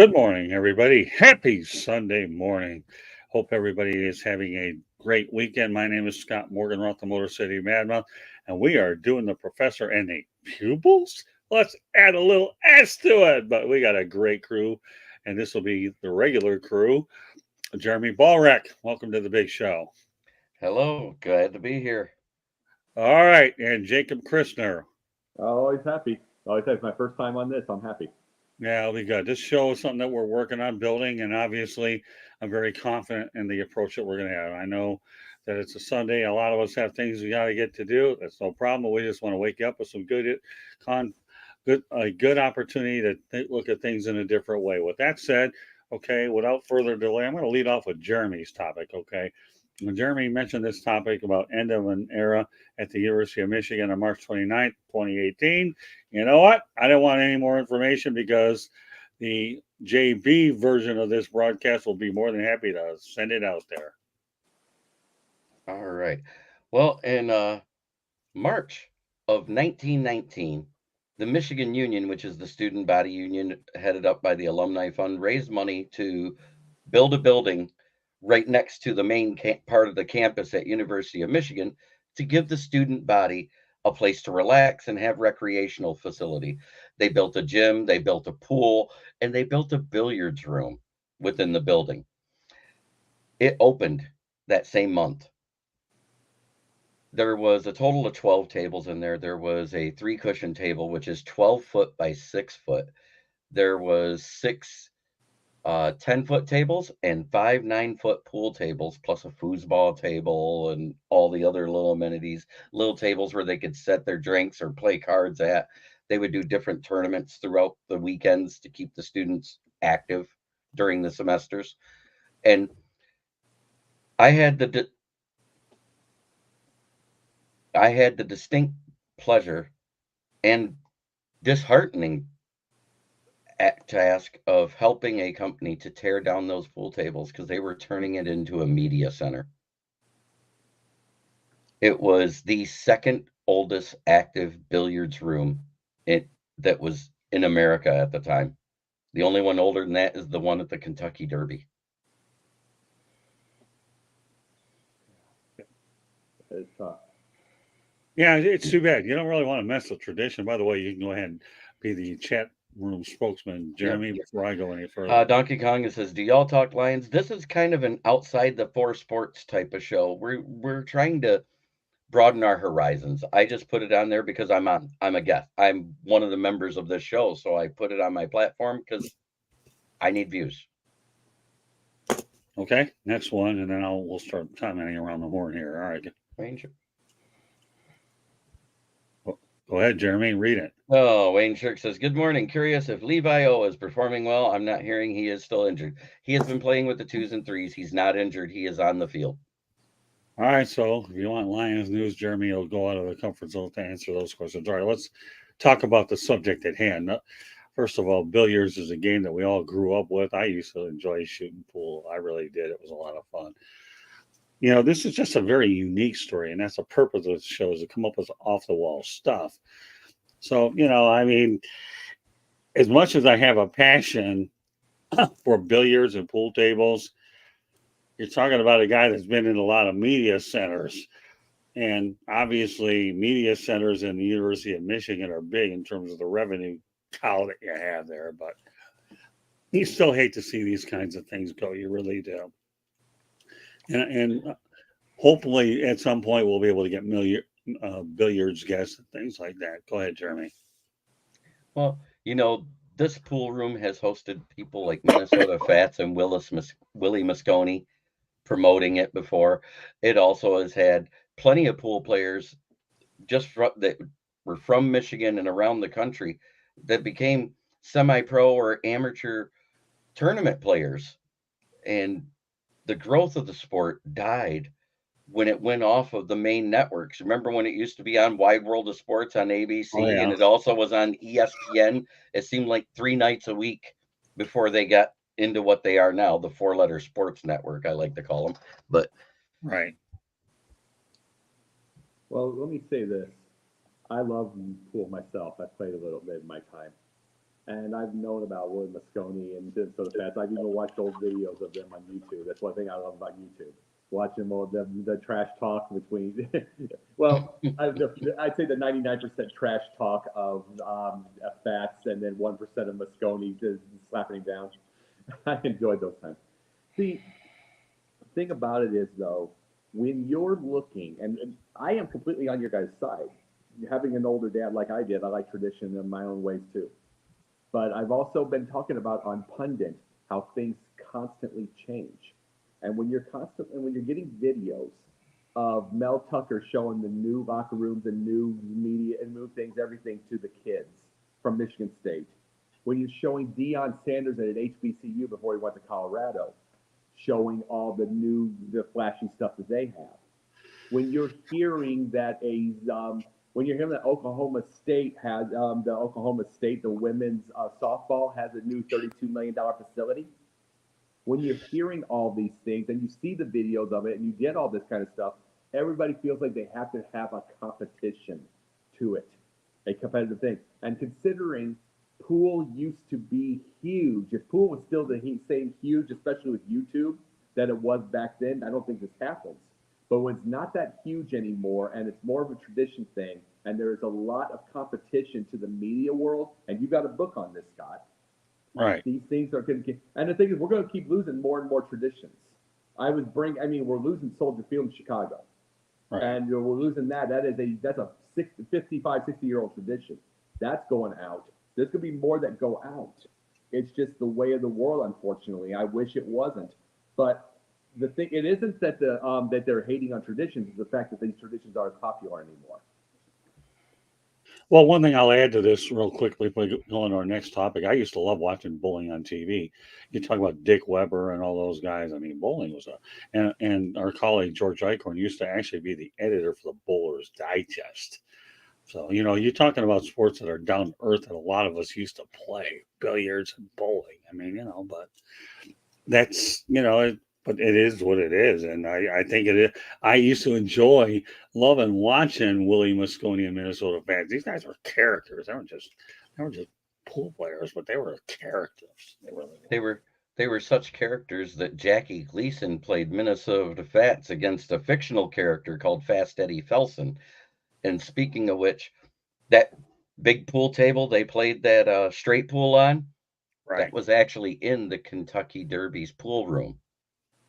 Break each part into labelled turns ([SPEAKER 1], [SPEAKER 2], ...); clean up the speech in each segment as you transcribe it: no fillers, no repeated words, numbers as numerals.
[SPEAKER 1] Good morning, everybody. Happy Sunday morning. Hope everybody is having a great weekend. My name is Scott Morganroth, the Motor City Madmouth, and we are doing the professor and the pupils. Let's add a little S to it, but we got a great crew, and this will be the regular crew. Jeremy Ballrec, welcome to the big show.
[SPEAKER 2] Hello, glad to be here.
[SPEAKER 1] All right, and Jacob Christner.
[SPEAKER 3] Always happy. Always happy. It's my first time on this. I'm happy.
[SPEAKER 1] Yeah, it'll be good. This show is something that we're working on building, and obviously, I'm very confident in the approach that we're going to have. I know that it's a Sunday. A lot of us have things we got to get to do. That's no problem. We just want to wake you up with some con, a good opportunity to look at things in a different way. With that said, okay, without further delay, I'm going to lead off with Jeremy's topic. Okay, when Jeremy mentioned this topic about end of an era at the University of Michigan on March 29th, 2018. You know what? I didn't want any more information because the JB version of this broadcast will be more than happy to send it out there.
[SPEAKER 2] All right. Well, in March of 1919, the Michigan Union, which is the student body union headed up by the Alumni Fund, raised money to build a building right next to the main part of the campus at University of Michigan to give the student body a place to relax and have recreational facility. They built a gym, they built a pool, and they built a billiards room within the building. It opened that same month. There was a total of 12 tables in there. There was a 3 cushion table, which is 12 foot by 6 foot. There was six 10-foot tables and 5 9-foot pool tables, plus a foosball table and all the other little amenities, little tables where they could set their drinks or play cards at. They would do different tournaments throughout the weekends to keep the students active during the semesters. And I had the I had the distinct pleasure and disheartening task of helping a company to tear down those pool tables because they were turning it into a media center. It was the second oldest active billiards room that was in America at the time. The only one older than that is the one at the Kentucky Derby.
[SPEAKER 3] It's
[SPEAKER 1] Yeah, it's too bad. You don't really want to mess with tradition. By the way, you can go ahead and be the chat room spokesman,
[SPEAKER 2] Yep.
[SPEAKER 1] Jeremy, before I go any further.
[SPEAKER 2] Donkey Kong says, "Do y'all talk Lions?" This is kind of an outside the four sports type of show. We're trying to broaden our horizons. I just put it on there because I'm a guest. I'm one of the members of this show, so I put it on my platform because I need views.
[SPEAKER 1] Okay, next one, and then we'll start commenting around the horn here. All right,
[SPEAKER 2] Ranger.
[SPEAKER 1] go ahead, Jeremy, read it.
[SPEAKER 2] Oh, Wayne Shirk says, "Good morning. Curious if Levi O is performing well. I'm not hearing he is still injured. He has been playing with the 2s and 3s. He's not injured. He is on the field."
[SPEAKER 1] All right, so if you want Lions news, Jeremy will go out of the comfort zone to answer those questions. All right, let's talk about the subject at hand. First of all, billiards is a game that we all grew up with. I used to enjoy shooting pool. I really did. It was a lot of fun. You know, this is just a very unique story, and that's the purpose of the show is to come up with off the wall stuff. So, I mean, as much as I have a passion for billiards and pool tables, you're talking about a guy that's been in a lot of media centers. And obviously, media centers in the University of Michigan are big in terms of the revenue cow that you have there. But you still hate to see these kinds of things go. You really do. And hopefully, at some point, we'll be able to get billiards guests and things like that. Go ahead, Jeremy.
[SPEAKER 2] Well, this pool room has hosted people like Minnesota Fats and Willie Moscone promoting it before. It also has had plenty of pool players that were from Michigan and around the country that became semi-pro or amateur tournament players. And the growth of the sport died when it went off of the main networks. Remember when it used to be on Wide World of Sports on
[SPEAKER 1] Oh,
[SPEAKER 2] ABC, and
[SPEAKER 1] yeah.
[SPEAKER 2] it also was on ESPN? It seemed like 3 nights a week before they got into what they are now, the 4-letter sports network, I like to call them. But
[SPEAKER 1] Right.
[SPEAKER 3] well, let me say this. I love pool myself. I played a little bit in my time. And I've known about Willie Mosconi and so the fast. I've even watched old videos of them on YouTube. That's one thing I love about YouTube. Watching all the trash talk between, well, I'd say the 99% trash talk of Fats and then 1% of Mosconi just slapping him down. I enjoyed those times. See, the thing about it is though, when you're looking, and I am completely on your guys' side. Having an older dad like I did, I like tradition in my own ways too. But I've also been talking about on Pundit how things constantly change. And when you're getting videos of Mel Tucker showing the new locker rooms and new media and new things, everything to the kids from Michigan State, when you're showing Deion Sanders at HBCU before he went to Colorado, showing all the flashy stuff that they have, when you're hearing that Oklahoma State has the women's softball has a new $32 million facility. When you're hearing all these things and you see the videos of it and you get all this kind of stuff, everybody feels like they have to have a competition to it, a competitive thing. And considering pool used to be huge, if pool was still the same huge, especially with YouTube, that it was back then, I don't think this happens. But when it's not that huge anymore and it's more of a tradition thing, and there's a lot of competition to the media world, and you got a book on this, Scott.
[SPEAKER 1] Right.
[SPEAKER 3] These things are going to keep, and the thing is, we're going to keep losing more and more traditions. We're losing Soldier Field in Chicago,
[SPEAKER 1] Right.
[SPEAKER 3] and we're losing that. That's a 55, 60-year-old tradition. That's going out. There's going to be more that go out. It's just the way of the world, unfortunately. I wish it wasn't, but the thing it isn't that that they're hating on traditions. It's the fact that these traditions aren't popular anymore.
[SPEAKER 1] Well, one thing I'll add to this real quickly before we go on to our next topic. I used to love watching bowling on TV. You talk about Dick Weber and all those guys. I mean, bowling was and our colleague George Eichhorn used to actually be the editor for the Bowler's Digest. So, you're talking about sports that are down to earth that a lot of us used to play, billiards and bowling. I mean, but that's but it is what it is, and I think it is. I used to enjoy loving watching Willie Mosconi and Minnesota fans. These guys were characters. They were just pool players, but they were characters. They really
[SPEAKER 2] They were they were such characters that Jackie Gleason played Minnesota Fats against a fictional character called Fast Eddie Felson. And speaking of which, that big pool table they played that straight pool on,
[SPEAKER 1] were.
[SPEAKER 2] that
[SPEAKER 1] Right.
[SPEAKER 2] was actually in the Kentucky Derby's pool room.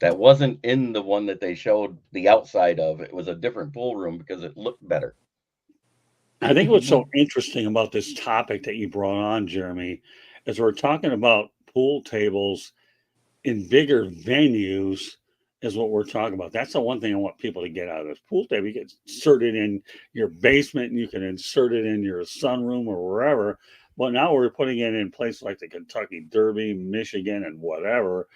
[SPEAKER 2] That wasn't in the one that they showed the outside of. It was a different pool room because it looked better.
[SPEAKER 1] I think what's so interesting about this topic that you brought on, Jeremy, is we're talking about pool tables in bigger venues is what we're talking about. That's the one thing I want people to get out of this pool table. You can insert it in your basement and you can insert it in your sunroom or wherever. But now we're putting it in places like the Kentucky Derby, Michigan, and whatever.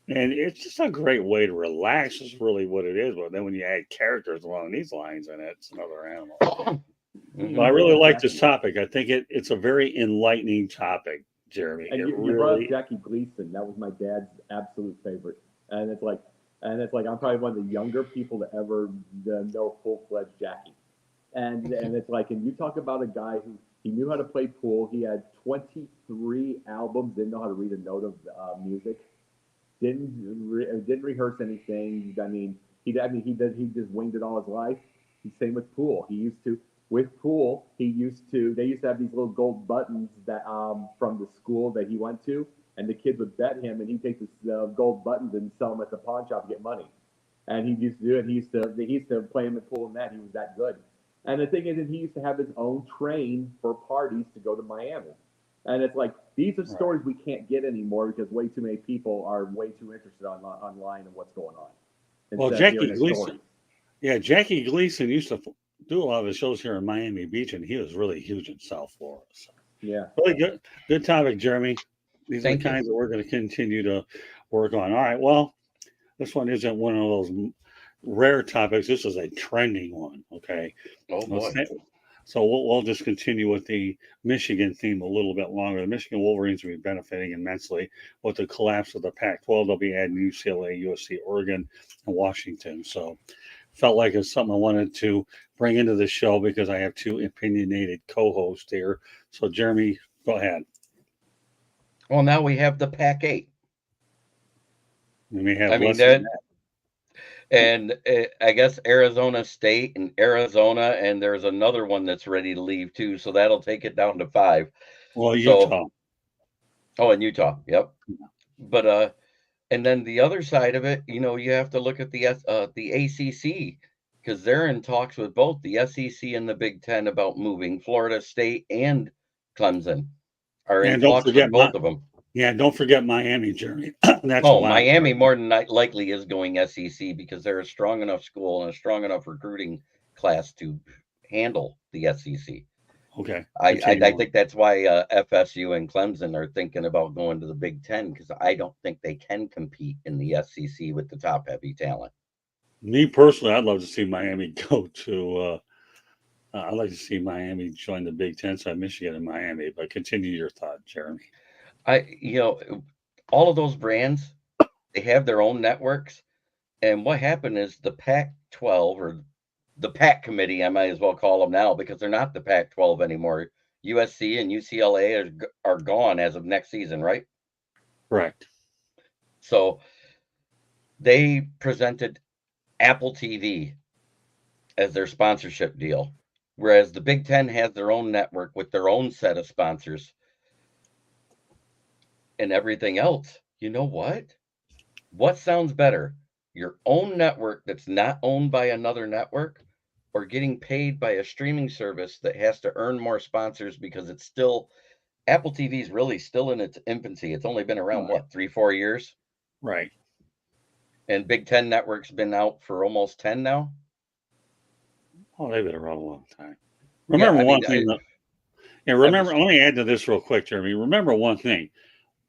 [SPEAKER 1] And it's just a great way to relax, is really what it is. But then when you add characters along these lines, and it's another animal. But I
[SPEAKER 2] Hmm.
[SPEAKER 1] really like this topic. I think it's a very enlightening topic, Jeremy.
[SPEAKER 3] And
[SPEAKER 1] It
[SPEAKER 3] you brought up
[SPEAKER 1] really.
[SPEAKER 3] Jackie Gleason. That was my dad's absolute favorite. And it's like I'm probably one of the younger people to ever know full-fledged Jackie. And it's like, and you talk about a guy who he knew how to play pool. He had 23 albums, didn't know how to read a note of music, didn't rehearse anything. He just winged it all his life. Same with pool. They used to have these little gold buttons that from the school that he went to, and the kids would bet him, and he'd take the gold buttons and sell them at the pawn shop to get money. And he used to do it. He used to play him at pool and that. He was that good. And the thing is, he used to have his own train for parties to go to Miami. And it's like these are
[SPEAKER 1] Right.
[SPEAKER 3] stories we can't get anymore because way too many people are way too interested online and what's going on
[SPEAKER 1] Well,
[SPEAKER 3] instead of hearing
[SPEAKER 1] Jackie
[SPEAKER 3] the
[SPEAKER 1] Gleason.
[SPEAKER 3] stories.
[SPEAKER 1] Yeah, Jackie Gleason used to do a lot of his shows here in Miami Beach, and he was really huge in South Florida. So
[SPEAKER 3] Yeah.
[SPEAKER 1] really good topic, Jeremy. These are the
[SPEAKER 2] Thank you.
[SPEAKER 1] kinds that we're going to continue to work on. All right. Well, this one isn't one of those rare topics. This is a trending one. Okay.
[SPEAKER 2] Oh
[SPEAKER 1] Let's
[SPEAKER 2] boy.
[SPEAKER 1] So we'll just continue with the Michigan theme a little bit longer. The Michigan Wolverines will be benefiting immensely with the collapse of the Pac-12. They'll be adding UCLA, USC, Oregon, and Washington. So felt like it's something I wanted to bring into the show because I have two opinionated co-hosts here. So Jeremy, go ahead.
[SPEAKER 2] Well, now we have the Pac-8.
[SPEAKER 1] We may have
[SPEAKER 2] I mean,
[SPEAKER 1] less than that.
[SPEAKER 2] and I guess Arizona State and Arizona, and there's another one that's ready to leave too. So that'll take it down to 5.
[SPEAKER 1] Well,
[SPEAKER 2] So,
[SPEAKER 1] Utah.
[SPEAKER 2] oh, in Utah, yep. But and then the other side of it, you have to look at the ACC, because they're in talks with both the SEC and the Big Ten about moving. Florida State and Clemson are in
[SPEAKER 1] And don't
[SPEAKER 2] talks with
[SPEAKER 1] forget
[SPEAKER 2] both of them.
[SPEAKER 1] don't forget Miami, Jeremy. That's a
[SPEAKER 2] Oh,
[SPEAKER 1] wild
[SPEAKER 2] Miami
[SPEAKER 1] card.
[SPEAKER 2] more than likely is going SEC because they're a strong enough school and a strong enough recruiting class to handle the SEC.
[SPEAKER 1] Okay.
[SPEAKER 2] I think that's why FSU and Clemson are thinking about going to the Big Ten, because I don't think they can compete in the SEC with the top heavy talent.
[SPEAKER 1] Me personally, I'd love to see Miami go to. I'd like to see Miami join the Big Ten. So Michigan and Miami. But continue your thought, Jeremy.
[SPEAKER 2] All of those brands, they have their own networks. And what happened is the Pac-12, or the Pac committee, I might as well call them now, because they're not the Pac-12 anymore. USC and UCLA are gone as of next season, right?
[SPEAKER 1] Correct.
[SPEAKER 2] So they presented Apple TV as their sponsorship deal, whereas the Big Ten has their own network with their own set of sponsors and everything else. You know what? What sounds better? Your own network that's not owned by another network, or getting paid by a streaming service that has to earn more sponsors because it's still, Apple TV is really still in its infancy. It's only been around,
[SPEAKER 1] Right.
[SPEAKER 2] what, 3-4 years?
[SPEAKER 1] Right.
[SPEAKER 2] And Big Ten Network's been out for almost 10 now.
[SPEAKER 1] Oh, they've been around a long time.
[SPEAKER 2] Yeah,
[SPEAKER 1] Remember
[SPEAKER 2] I
[SPEAKER 1] one
[SPEAKER 2] mean,
[SPEAKER 1] thing.
[SPEAKER 2] I'm just,
[SPEAKER 1] Let me add to this real quick, Jeremy. Remember one thing.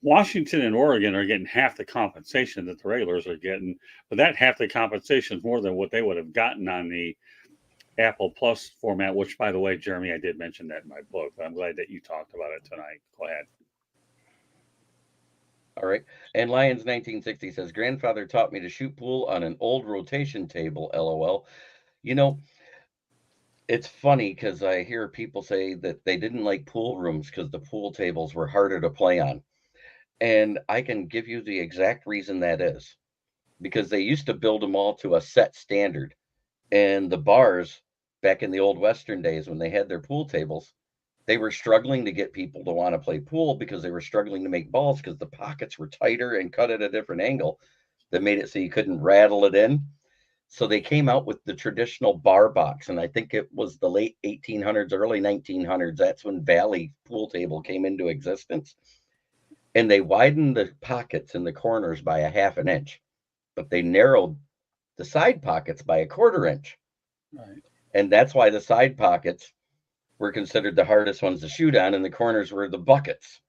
[SPEAKER 1] Washington and Oregon are getting half the compensation that the regulars are getting, but that half the compensation is more than what they would have gotten on the Apple Plus format, which, by the way, Jeremy, I did mention that in my book, but I'm glad that you talked about it tonight. Go ahead.
[SPEAKER 2] all right. And Lions 1960 says, grandfather taught me to shoot pool on an old rotation table, LOL. It's funny because I hear people say that they didn't like pool rooms because the pool tables were harder to play on. And I can give you the exact reason that is, because they used to build them all to a set standard. And the bars back in the old Western days, when they had their pool tables, they were struggling to get people to want to play pool because they were struggling to make balls because the pockets were tighter and cut at a different angle that made it so you couldn't rattle it in. So they came out with the traditional bar box, and I think it was the late 1800s, early 1900s. That's when Valley pool table came into existence. And they widened the pockets in the corners by a half an inch, but they narrowed the side pockets by a quarter inch.
[SPEAKER 1] Right.
[SPEAKER 2] And that's why the side pockets were considered the hardest ones to shoot on, and the corners were the buckets.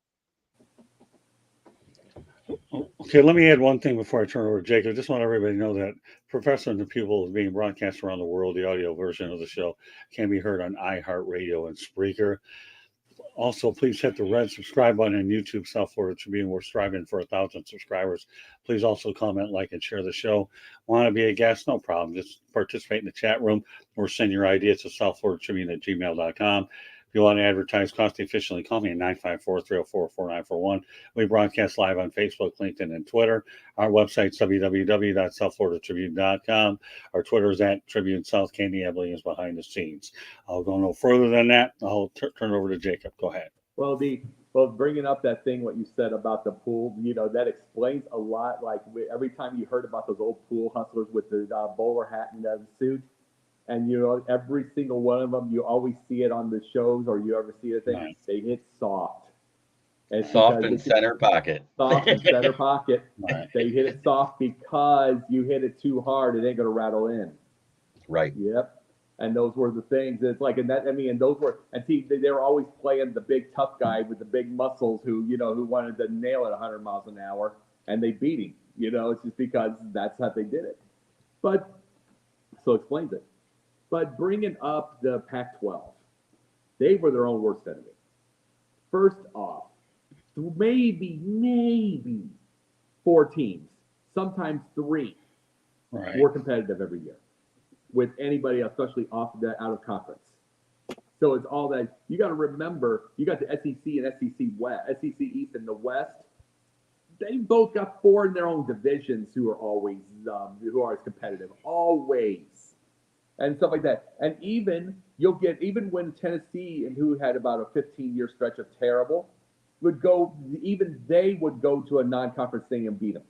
[SPEAKER 1] Okay, let me add one thing before I turn over to Jacob. I just want everybody to know that Professor and the Pupil is being broadcast around the world. The audio version of the show can be heard on iHeartRadio and Spreaker. Also, please hit the red subscribe button on YouTube, South Florida Tribune. We're striving for 1,000 subscribers. Please also comment, like, and share the show. Want to be a guest? No problem. Just participate in the chat room or send your ideas to southfloridatribune@gmail.com. If you want to advertise cost efficiently, call me at 954-304-4941. We broadcast live on Facebook, LinkedIn, and Twitter. Our website's www.southfloridatribune.com. Our Twitter is at Tribune South. Candy Ebley is behind the scenes. I'll go no further than that. I'll turn it over to Jacob. Go ahead.
[SPEAKER 3] Well, bringing up that thing, what you said about the pool, that explains a lot. Like every time you heard about those old pool hustlers with the bowler hat and the suit, and every single one of them, you always see it on the shows, or you ever see a thing,
[SPEAKER 1] Right.
[SPEAKER 3] they hit soft. It's
[SPEAKER 2] soft in center pocket.
[SPEAKER 3] Soft in center pocket.
[SPEAKER 1] Right.
[SPEAKER 3] They hit it soft because you hit it too hard, it ain't gonna rattle in.
[SPEAKER 2] Right.
[SPEAKER 3] Yep. And those were the things. It's like, and those were, and see, they were always playing the big tough guy with the big muscles who wanted to nail it 100 miles an hour, and they beat him. It's just because that's how they did it. But so explains it. But bringing up the Pac-12, they were their own worst enemy. First off, maybe 4 teams, sometimes 3,
[SPEAKER 1] Right.
[SPEAKER 3] were competitive every year with anybody, especially out of conference. So it's all that you got to remember. You got the SEC and SEC West, SEC East and the West. They both got four in their own divisions who are always competitive, always, and stuff like that. And even when Tennessee, and who had about a 15-year stretch of terrible, they would go to a non-conference thing and beat them.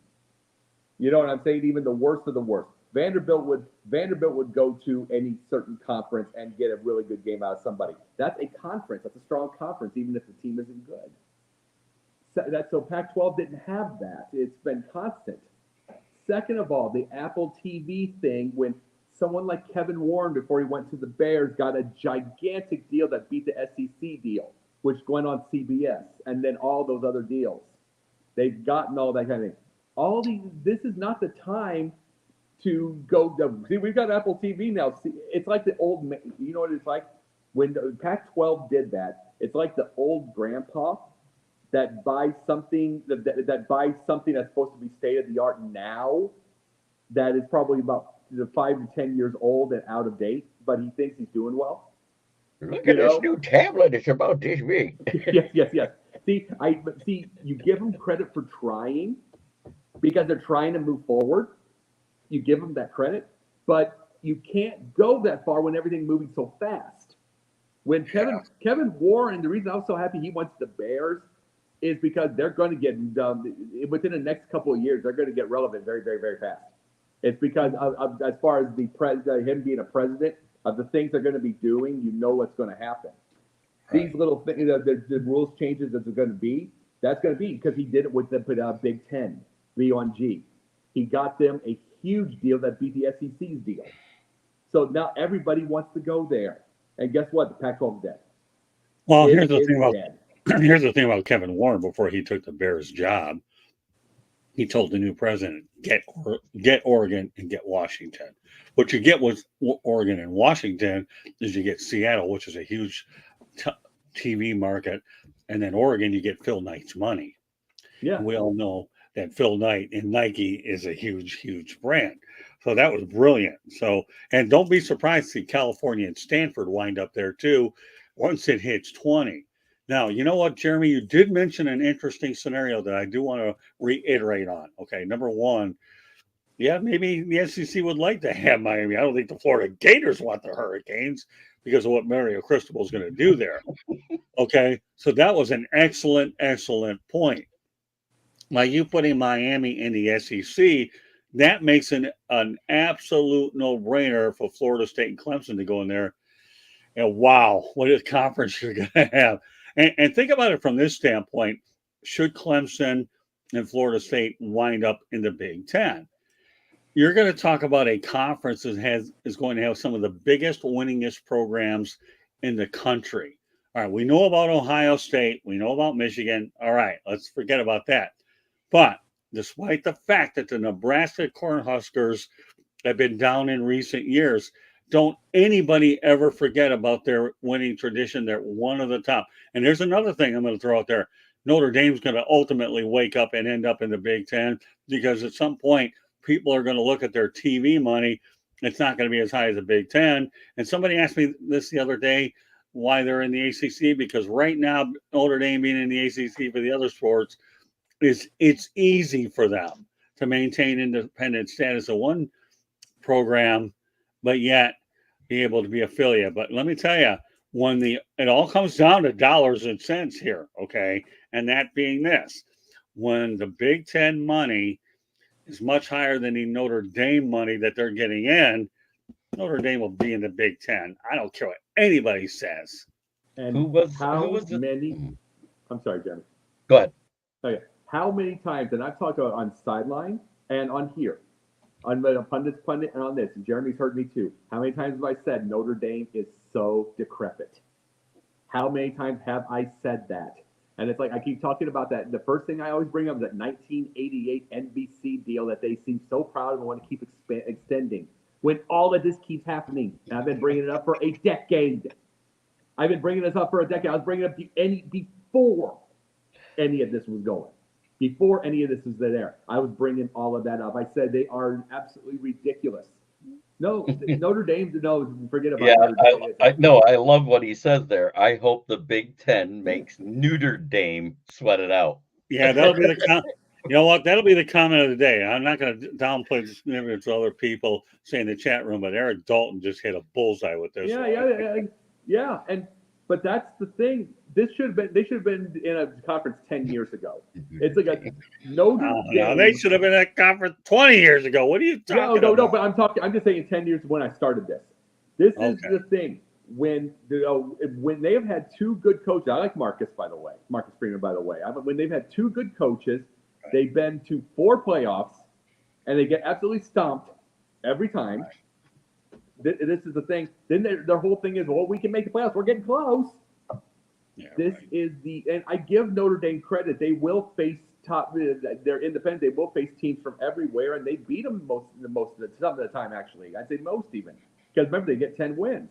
[SPEAKER 3] You know what I'm saying? Even the worst of the worst. Vanderbilt would go to any certain conference and get a really good game out of somebody. That's a conference. That's a strong conference, even if the team isn't good. So Pac-12 didn't have that. It's been constant. Second of all, the Apple TV thing, when someone like Kevin Warren, before he went to the Bears, got a gigantic deal that beat the SEC deal, which went on CBS, and then all those other deals. They've gotten all that kind of thing. This is not the time to go. See, we've got Apple TV now. See, it's like the old, you know what it's like? When Pac-12 did that, it's like the old grandpa that buys something that buys something that's supposed to be state of the art now, that is probably about 5 to 10 years old and out of date, but he thinks he's doing well.
[SPEAKER 2] Look at this new tablet. It's about this big.
[SPEAKER 3] Yes. See, you give them credit for trying because they're trying to move forward. You give them that credit, but you can't go that far when everything's moving so fast. When Kevin Warren, the reason I was so happy he went to the Bears is because they're going to get within the next couple of years, they're going to get relevant very, very, very fast. It's because of as far as him being a president, of the things they're going to be doing, you know what's going to happen. Right. These little things, the rules changes that's going to be, that's going to be because he did it with the Big Ten, B1G. He got them a huge deal that beat the SEC's deal. So now everybody wants to go there. And guess what? The Pac-12 is dead.
[SPEAKER 1] Well, here's the thing about Kevin Warren before he took the Bears job. He told the new president, get Oregon and get Washington. What you get with Oregon and Washington is you get Seattle, which is a huge TV market, and then Oregon, you get Phil Knight's money. Yeah, and we all know that Phil Knight and Nike is a huge, huge brand. So that was brilliant. So, and don't be surprised to see California and Stanford wind up there too once it hits 20. Now, you know what, Jeremy? You did mention an interesting scenario that I do want to reiterate on. Okay, number one, yeah, maybe the SEC would like to have Miami. I don't think the Florida Gators want the Hurricanes because of what Mario Cristobal is going to do there. Okay, so that was an excellent, excellent point. By you putting Miami in the SEC, that makes an absolute no-brainer for Florida State and Clemson to go in there. And wow, what a conference you're going to have. And think about it from this standpoint. Should Clemson and Florida State wind up in the Big Ten? You're going to talk about a conference that is going to have some of the biggest, winningest programs in the country. All right, we know about Ohio State. We know about Michigan. All right, let's forget about that. But despite the fact that the Nebraska Cornhuskers have been down in recent years, don't anybody ever forget about their winning tradition. They're one of the top. And there's another thing I'm going to throw out there. Notre Dame's going to ultimately wake up and end up in the Big Ten because at some point, people are going to look at their TV money. It's not going to be as high as the Big Ten. And somebody asked me this the other day, why they're in the ACC, because right now, Notre Dame being in the ACC for the other sports, it's easy for them to maintain independent status of one program, but yet be able to be affiliate. But let me tell you, when it all comes down to dollars and cents here, okay, and that being this, when the Big Ten money is much higher than the Notre Dame money that they're getting in, Notre Dame will be in the Big Ten. I don't care what anybody says.
[SPEAKER 3] And many? I'm sorry, Jeremy.
[SPEAKER 2] Go ahead.
[SPEAKER 3] Okay. How many times, and I've talked about on sideline and on here, on the pundit and on this, and Jeremy's heard me too. How many times have I said Notre Dame is so decrepit? How many times have I said that? And it's like I keep talking about that. The first thing I always bring up is that 1988 NBC deal that they seem so proud of and want to keep extending. When all of this keeps happening, and I've been bringing it up for a decade. I've been bringing this up for a decade. I was bringing it up before any of this was going. Before any of this was there, I was bringing all of that up. I said they are absolutely ridiculous. No, Notre Dame. No, forget about
[SPEAKER 2] Yeah,
[SPEAKER 3] Notre Dame.
[SPEAKER 2] I no, I love what he says there. I hope the Big Ten makes Notre Dame sweat it out.
[SPEAKER 1] Yeah, that'll be the you know what? That'll be the comment of the day. I'm not going to downplay the significance of other people saying in the chat room, but Eric Dalton just hit a bullseye with this.
[SPEAKER 3] Yeah. And but that's the thing. They should have been in a conference 10 years ago. It's like a Notre Dame.
[SPEAKER 1] No, they should have been at conference 20 years ago. What are you talking about?
[SPEAKER 3] No, but I'm just saying 10 years when I started this. This is the thing. When they have had two good coaches, I like Marcus, by the way, Marcus Freeman, by the way. When they've had two good coaches, they've been to 4 playoffs, and they get absolutely stomped every time. This is the thing. Then their whole thing is, well, we can make the playoffs. We're getting close.
[SPEAKER 1] Yeah,
[SPEAKER 3] and I give Notre Dame credit. They will face they're independent. They will face teams from everywhere, and they beat them some of the time. Actually, I'd say most even, because remember they get 10 wins.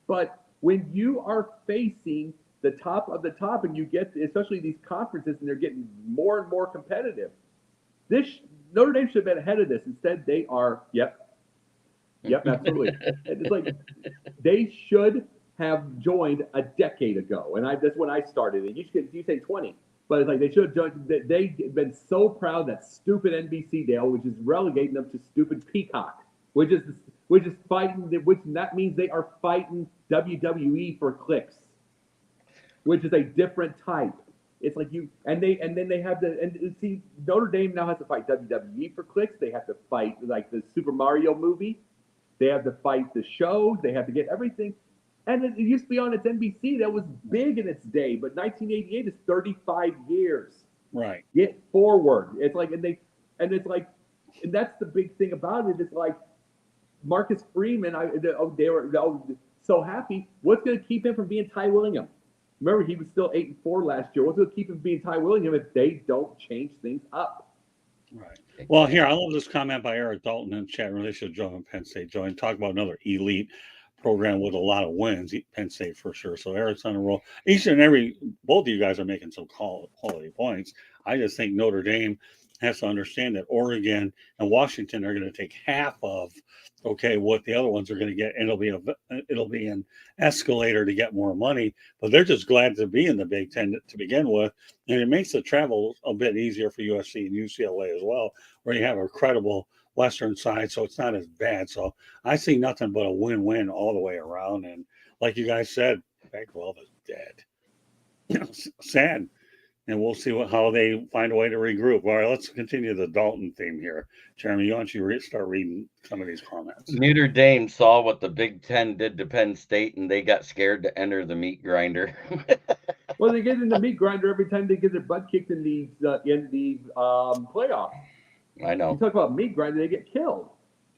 [SPEAKER 3] But when you are facing the top of the top, and you get especially these conferences, and they're getting more and more competitive, Notre Dame should have been ahead of this. Instead, they are. Yep, absolutely. It's like they should have joined a decade ago, and that's when I started. And you say 20, but it's like they should have joined. They've been so proud that stupid NBC deal, which is relegating them to stupid Peacock, which is fighting. Which that means they are fighting WWE for clicks, which is a different type. It's like then they have see Notre Dame now has to fight WWE for clicks. They have to fight like the Super Mario movie. They have to fight the shows. They have to get everything. And it used to be on its NBC. That was big in its day. But 1988 is 35 years.
[SPEAKER 1] right.
[SPEAKER 3] Get forward. It's like, and that's the big thing about it. It's like Marcus Freeman. They were so happy. What's going to keep him from being Ty Willingham? Remember, he was still 8-4 last year. What's going to keep him from being Ty Willingham if they don't change things up?
[SPEAKER 1] Right. Well, here, I love this comment by Eric Dalton in the chat room. They should join Penn State. Talk about another elite program with a lot of wins. Penn State for sure. So Eric's on a roll. Both of you guys are making some quality points. I just think Notre Dame has to understand that Oregon and Washington are going to take half of what the other ones are going to get, and it'll be an escalator to get more money. But they're just glad to be in the Big Ten to begin with, and it makes the travel a bit easier for USC and UCLA as well, where you have a credible Western side, so it's not as bad. So I see nothing but a win-win all the way around. And like you guys said, Pac-12 is dead. Sad. And we'll see how they find a way to regroup. All right, let's continue the Dalton theme here. Jeremy, why don't you start reading some of these comments?
[SPEAKER 2] Notre Dame saw what the Big Ten did to Penn State, and they got scared to enter the meat grinder.
[SPEAKER 3] Well, they get in the meat grinder every time they get their butt kicked in the playoff.
[SPEAKER 2] I know.
[SPEAKER 3] You talk about meat grinder, they get killed.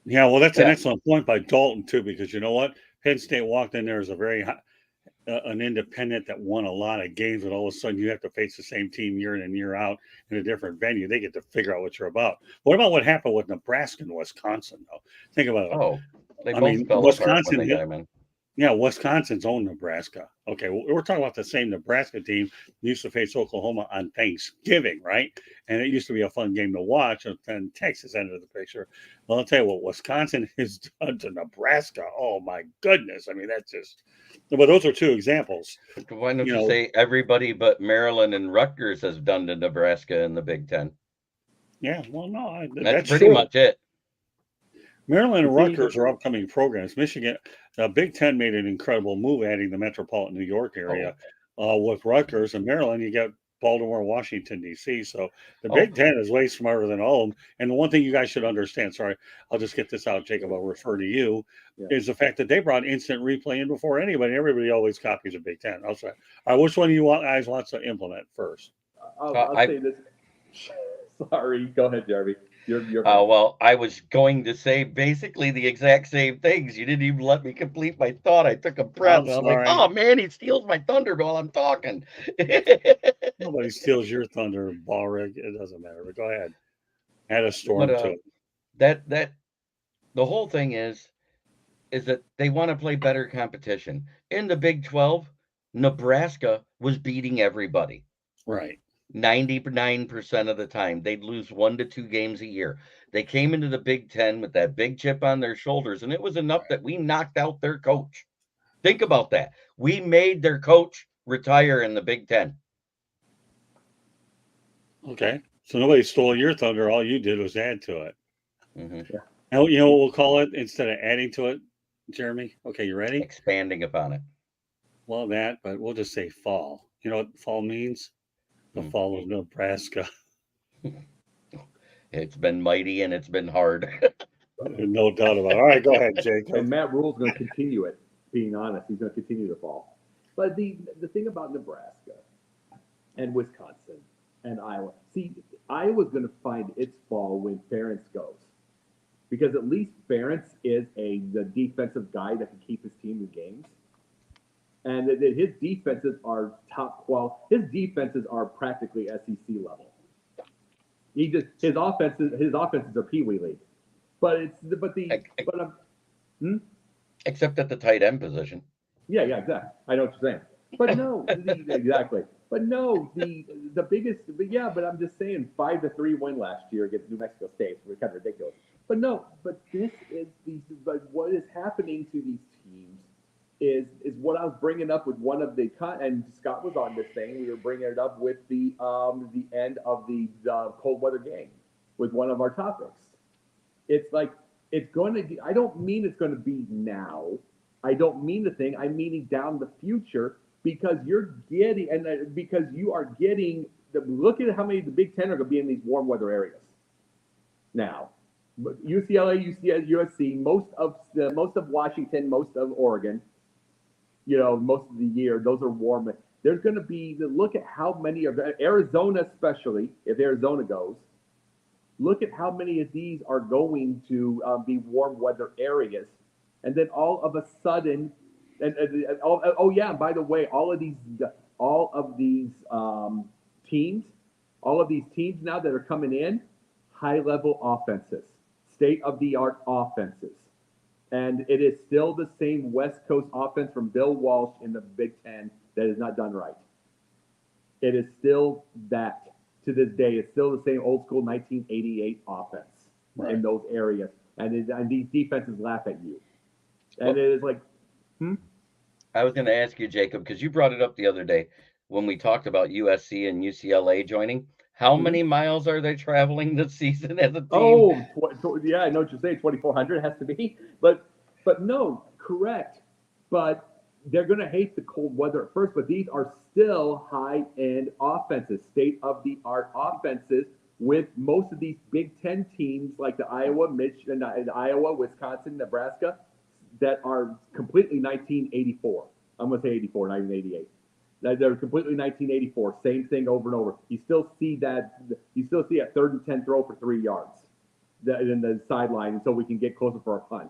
[SPEAKER 1] Yeah, well, that's an excellent point by Dalton too, because you know what? Penn State walked in there as an independent that won a lot of games, and all of a sudden you have to face the same team year in and year out in a different venue. They get to figure out what you're about. What about what happened with Nebraska and Wisconsin, though? Think about it.
[SPEAKER 2] Oh, they both fell apart when they got him in.
[SPEAKER 1] Yeah, Wisconsin's own Nebraska. Okay, we're talking about the same Nebraska team used to face Oklahoma on Thanksgiving, right? And it used to be a fun game to watch, and then Texas entered the picture. Well, I'll tell you what, Wisconsin has done to Nebraska. Oh, my goodness. I mean, that's just – but those are two examples.
[SPEAKER 2] Why don't you say everybody but Maryland and Rutgers has done to Nebraska in the Big Ten?
[SPEAKER 1] Yeah, well, no.
[SPEAKER 2] That's pretty much it.
[SPEAKER 1] Maryland and Rutgers are upcoming programs. Michigan, Big Ten made an incredible move adding the metropolitan New York area with Rutgers. And Maryland, you got Baltimore, Washington, D.C. So the Big Ten is way smarter than all of them. And the one thing you guys should understand, sorry, I'll just get this out, Jacob, I'll refer to you, is the fact that they brought instant replay in before anybody. Everybody always copies the Big Ten. I'll say, all right, which one do you guys want to implement first?
[SPEAKER 3] I'll say this. Sorry, go ahead, Jeremy.
[SPEAKER 2] Well, I was going to say basically the exact same things. You didn't even let me complete my thought. I took a breath. And I was like, oh, man, he steals my thunder while I'm talking.
[SPEAKER 1] Nobody steals your thunder, Ballrig. It doesn't matter. But go ahead. Add a storm to
[SPEAKER 2] it. The whole thing is that they want to play better competition. In the Big 12, Nebraska was beating everybody.
[SPEAKER 1] Right.
[SPEAKER 2] 99% of the time. They'd lose 1 to 2 games a year. They came into the Big Ten with that big chip on their shoulders, and it was enough that we knocked out their coach. Think about that. We made their coach retire in the Big Ten.
[SPEAKER 1] Okay. So nobody stole your thunder. All you did was add to it.
[SPEAKER 2] Mm-hmm.
[SPEAKER 3] Yeah.
[SPEAKER 1] And you know what we'll call it instead of adding to it, Jeremy? Okay, you ready?
[SPEAKER 2] Expanding upon it.
[SPEAKER 1] Well, that, but we'll just say fall. You know what fall means? The fall of Nebraska.
[SPEAKER 2] It's been mighty and it's been hard.
[SPEAKER 1] No doubt about it. All right, go ahead, Jacob.
[SPEAKER 3] And Matt Rule's going to continue it. Being honest, he's going to continue to fall. But the thing about Nebraska and Wisconsin and Iowa, see, Iowa's going to find its fall when Ferentz goes, because at least Ferentz is the defensive guy that can keep his team in games, and that his defenses are top quality. His defenses are practically SEC level. His offenses are Pee Wee League,
[SPEAKER 2] Except at the tight end position.
[SPEAKER 3] Yeah, exactly. I know what you're saying. But no, exactly. But no, the biggest, but I'm just saying 5-3 win last year against New Mexico State was kind of ridiculous. But no, but what is happening to these teams is what I was bringing up with one of the, and Scott was on this thing. We were bringing it up with the end of the cold weather game with one of our topics. It's like, it's going to be, I don't mean it's going to be now. I don't mean the thing. I'm meaning down the future, because you're getting, because you are getting, look at how many of the Big Ten are going to be in these warm weather areas. Now, UCLA, USC, most of Washington, most of Oregon, most of the year, those are warm. There's going to be, look at how many of Arizona, especially if Arizona goes. Look at how many of these are going to be warm weather areas. And then all of a sudden, and by the way, all of these teams now that are coming in, high-level offenses, state-of-the-art offenses. And it is still the same West Coast offense from Bill Walsh in the Big Ten that is not done right. It is still that. To this day, it's still the same old school 1988 offense in those areas, and these defenses laugh at you. And it is like,
[SPEAKER 2] I was going to ask you, Jacob, because you brought it up the other day when we talked about USC and UCLA joining. How many miles are they traveling this season as a team?
[SPEAKER 3] Yeah, I know what you're saying. 2,400 has to be, but no, correct. But they're going to hate the cold weather at first, but these are still high-end offenses, state-of-the-art offenses, with most of these Big Ten teams like the Iowa, Wisconsin, Nebraska, that are completely 1984. I'm going to say 84, not even 88. They're completely 1984. Same thing over and over. You still see that. You still see a 3rd and 10 throw for 3 yards in the sideline, so we can get closer for a punt.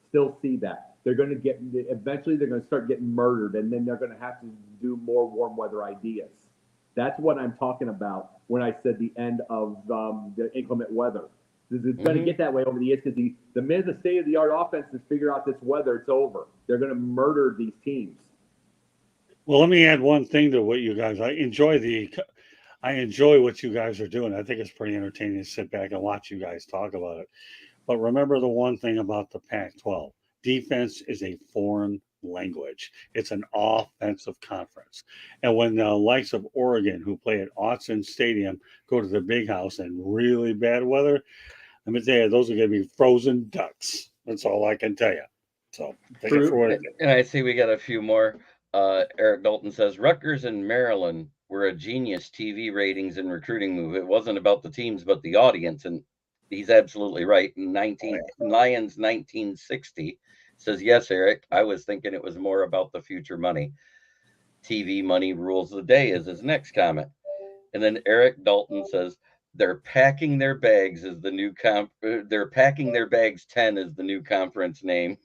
[SPEAKER 3] Still see that. They're going to eventually they're going to start getting murdered, and then they're going to have to do more warm weather ideas. That's what I'm talking about when I said the end of the inclement weather. It's going to get that way over the years, because the minute the state-of-the-art offenses figure out this weather, it's over. They're going to murder these teams.
[SPEAKER 1] Well, let me add one thing to what you guys. I enjoy what you guys are doing. I think it's pretty entertaining to sit back and watch you guys talk about it. But remember the one thing about the Pac-12: defense is a foreign language. It's an offensive conference. And when the likes of Oregon, who play at Autzen Stadium, go to the Big House in really bad weather, let me tell you, those are going to be frozen ducks. That's all I can tell you. So take it for what it is.
[SPEAKER 2] And I see we got a few more. Eric Dalton says Rutgers and Maryland were a genius TV ratings and recruiting move. It wasn't about the teams, but the audience. And he's absolutely right. Lions 1960 says, yes, Eric, I was thinking it was more about the future money. TV money rules the day is his next comment. And then Eric Dalton says, they're packing their bags is the new they're packing their bags 10 is the new conference name.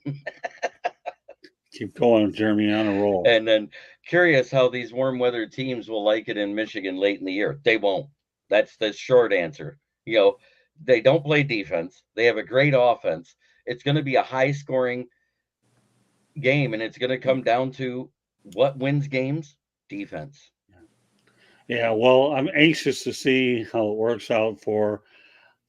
[SPEAKER 1] Keep going, Jeremy, on a roll.
[SPEAKER 2] And then curious how these warm weather teams will like it in Michigan late in the year. They won't. That's the short answer. They don't play defense. They have a great offense. It's going to be a high scoring game, and it's going to come down to what wins games? Defense.
[SPEAKER 1] Yeah, well, I'm anxious to see how it works out for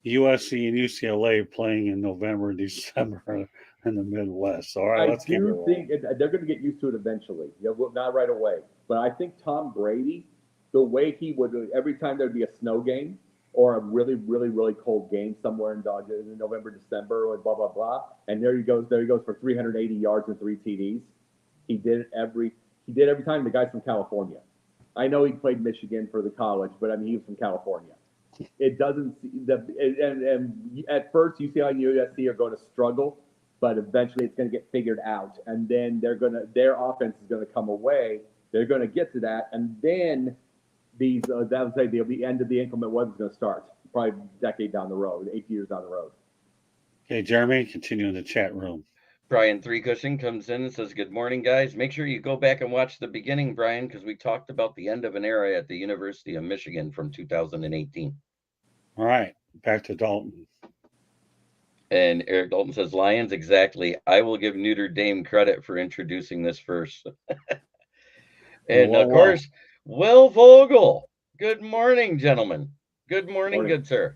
[SPEAKER 1] USC and UCLA playing in November and December in the Midwest. All right,
[SPEAKER 3] I
[SPEAKER 1] let's keep it
[SPEAKER 3] do
[SPEAKER 1] rolling.
[SPEAKER 3] think they're going to get used to it eventually. Yeah, well, not right away, but I think Tom Brady, the way he would every time there'd be a snow game or a really, really, really cold game somewhere in November, December, or blah blah blah, and there he goes for 380 yards and 3 TDs. He did it every time. The guy's from California. I know he played Michigan for the college, but I mean he was from California. It doesn't and at first UCLA and USC are going to struggle, but eventually it's going to get figured out, and then their offense is going to come away. They're going to get to that, and then that would say the end of the inclement weather is going to start probably a decade down the road, 8 years down the road.
[SPEAKER 1] Okay, Jeremy, continue in the chat room.
[SPEAKER 2] Brian Three Cushion comes in and says, "Good morning, guys. Make sure you go back and watch the beginning, Brian, because we talked about the end of an era at the University of Michigan from 2018."
[SPEAKER 1] All right, back to Dalton.
[SPEAKER 2] And Eric Dalton says, "Lions, exactly. I will give Notre Dame credit for introducing this first." And of course, Will Vogel. Good morning, gentlemen. Good morning, good sir.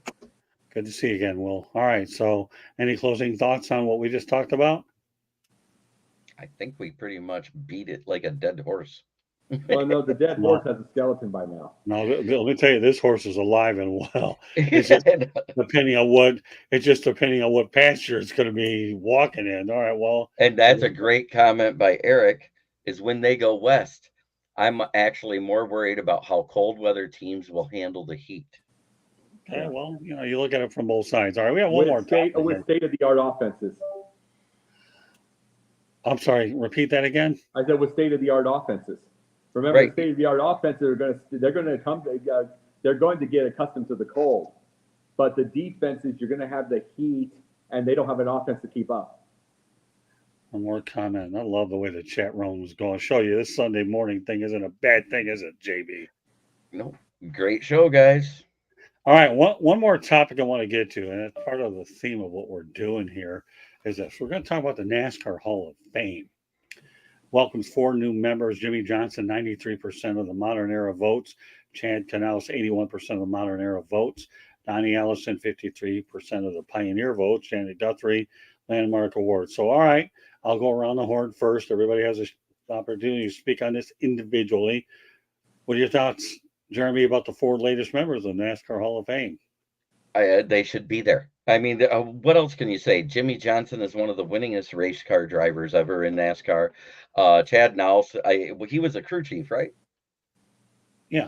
[SPEAKER 1] Good to see you again, Will. All right, so any closing thoughts on what we just talked about?
[SPEAKER 2] I think we pretty much beat it like a dead horse.
[SPEAKER 3] Well, no, the dead horse has a skeleton by now.
[SPEAKER 1] No, let me tell you, this horse is alive and well. It's just depending on what pasture it's going to be walking in. All right, well,
[SPEAKER 2] and that's a great comment by Eric. Is when they go west, I'm actually more worried about how cold weather teams will handle the heat.
[SPEAKER 1] Okay, well, you look at it from both sides. All right, we have one more topic
[SPEAKER 3] with state-of-the-art offenses.
[SPEAKER 1] I'm sorry, repeat that again.
[SPEAKER 3] I said with state-of-the-art offenses. Remember, the state-of-the-art offenses they're going to get accustomed to the cold, but the defenses you're going to have the heat, and they don't have an offense to keep up.
[SPEAKER 1] One more comment. I love the way the chat room is going. Show you this Sunday morning thing isn't a bad thing, is it, JB?
[SPEAKER 2] No, great show, guys.
[SPEAKER 1] All right, one more topic I want to get to, and it's part of the theme of what we're doing here, is this. We're going to talk about the NASCAR Hall of Fame. Welcomes 4 new members. Jimmy Johnson, 93% of the modern era votes. Chad Knaus, 81% of the modern era votes. Donnie Allison, 53% of the pioneer votes. Janet Guthrie, landmark award. So, all right, I'll go around the horn first. Everybody has an opportunity to speak on this individually. What are your thoughts, Jeremy, about the 4 latest members of the NASCAR Hall of Fame?
[SPEAKER 2] They should be there. I mean, what else can you say? Jimmy Johnson is one of the winningest race car drivers ever in NASCAR. Chad Knaus, he was a crew chief, right?
[SPEAKER 1] Yeah.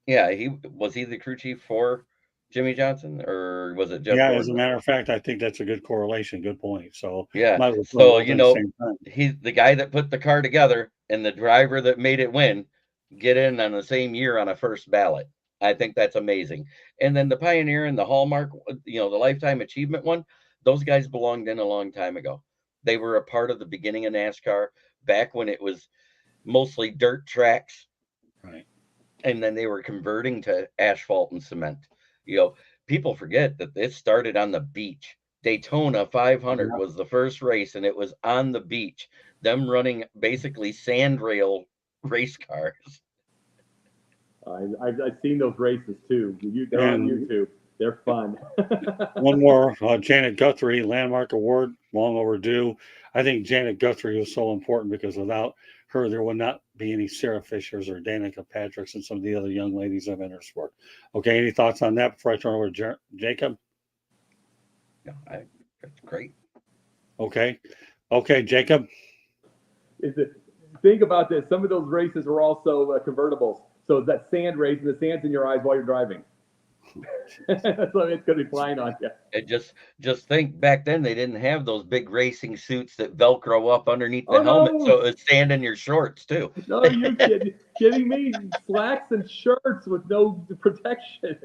[SPEAKER 2] Yeah, was he the crew chief for Jimmy Johnson, or was it Jeff?
[SPEAKER 1] Yeah,
[SPEAKER 2] Gordon?
[SPEAKER 1] as a matter of fact, I think that's a good correlation. Good point. So
[SPEAKER 2] yeah,
[SPEAKER 1] so
[SPEAKER 2] he's the guy that put the car together and the driver that made it win get in on the same year on a first ballot. I think that's amazing. And then the Pioneer and the Hallmark, the Lifetime Achievement one, those guys belonged in a long time ago. They were a part of the beginning of NASCAR back when it was mostly dirt tracks.
[SPEAKER 1] Right.
[SPEAKER 2] And then they were converting to asphalt and cement. People forget that this started on the beach. Daytona 500 was the first race, and it was on the beach. Them running basically sandrail race cars.
[SPEAKER 3] I've seen those races too. They're on YouTube. They're fun.
[SPEAKER 1] One more, Janet Guthrie, landmark award, long overdue. I think Janet Guthrie was so important because without her, there would not be any Sarah Fishers or Danica Patricks and some of the other young ladies of entered sport. Okay, any thoughts on that before I turn over to Jacob?
[SPEAKER 2] No, that's great.
[SPEAKER 1] Okay, Jacob.
[SPEAKER 3] Think about this. Some of those races were also convertibles. So that sand race, the sand's in your eyes while you're driving. That's what it's going to be flying on you.
[SPEAKER 2] And just think, back then they didn't have those big racing suits that Velcro up underneath the helmet, so it's sand in your shorts too.
[SPEAKER 3] No, you're kidding me? Slacks and shirts with no protection.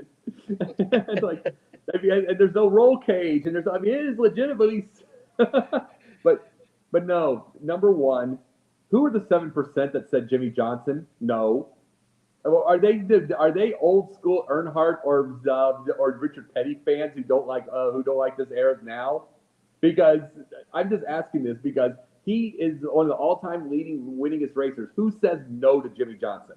[SPEAKER 3] It's like, and there's no roll cage, and it is legitimately. but no. Number one, who are the 7% that said Jimmy Johnson? No. Are they old school Earnhardt or Richard Petty fans who don't like this era now? Because I'm just asking this because he is one of the all-time winningest racers. Who says no to Jimmy Johnson?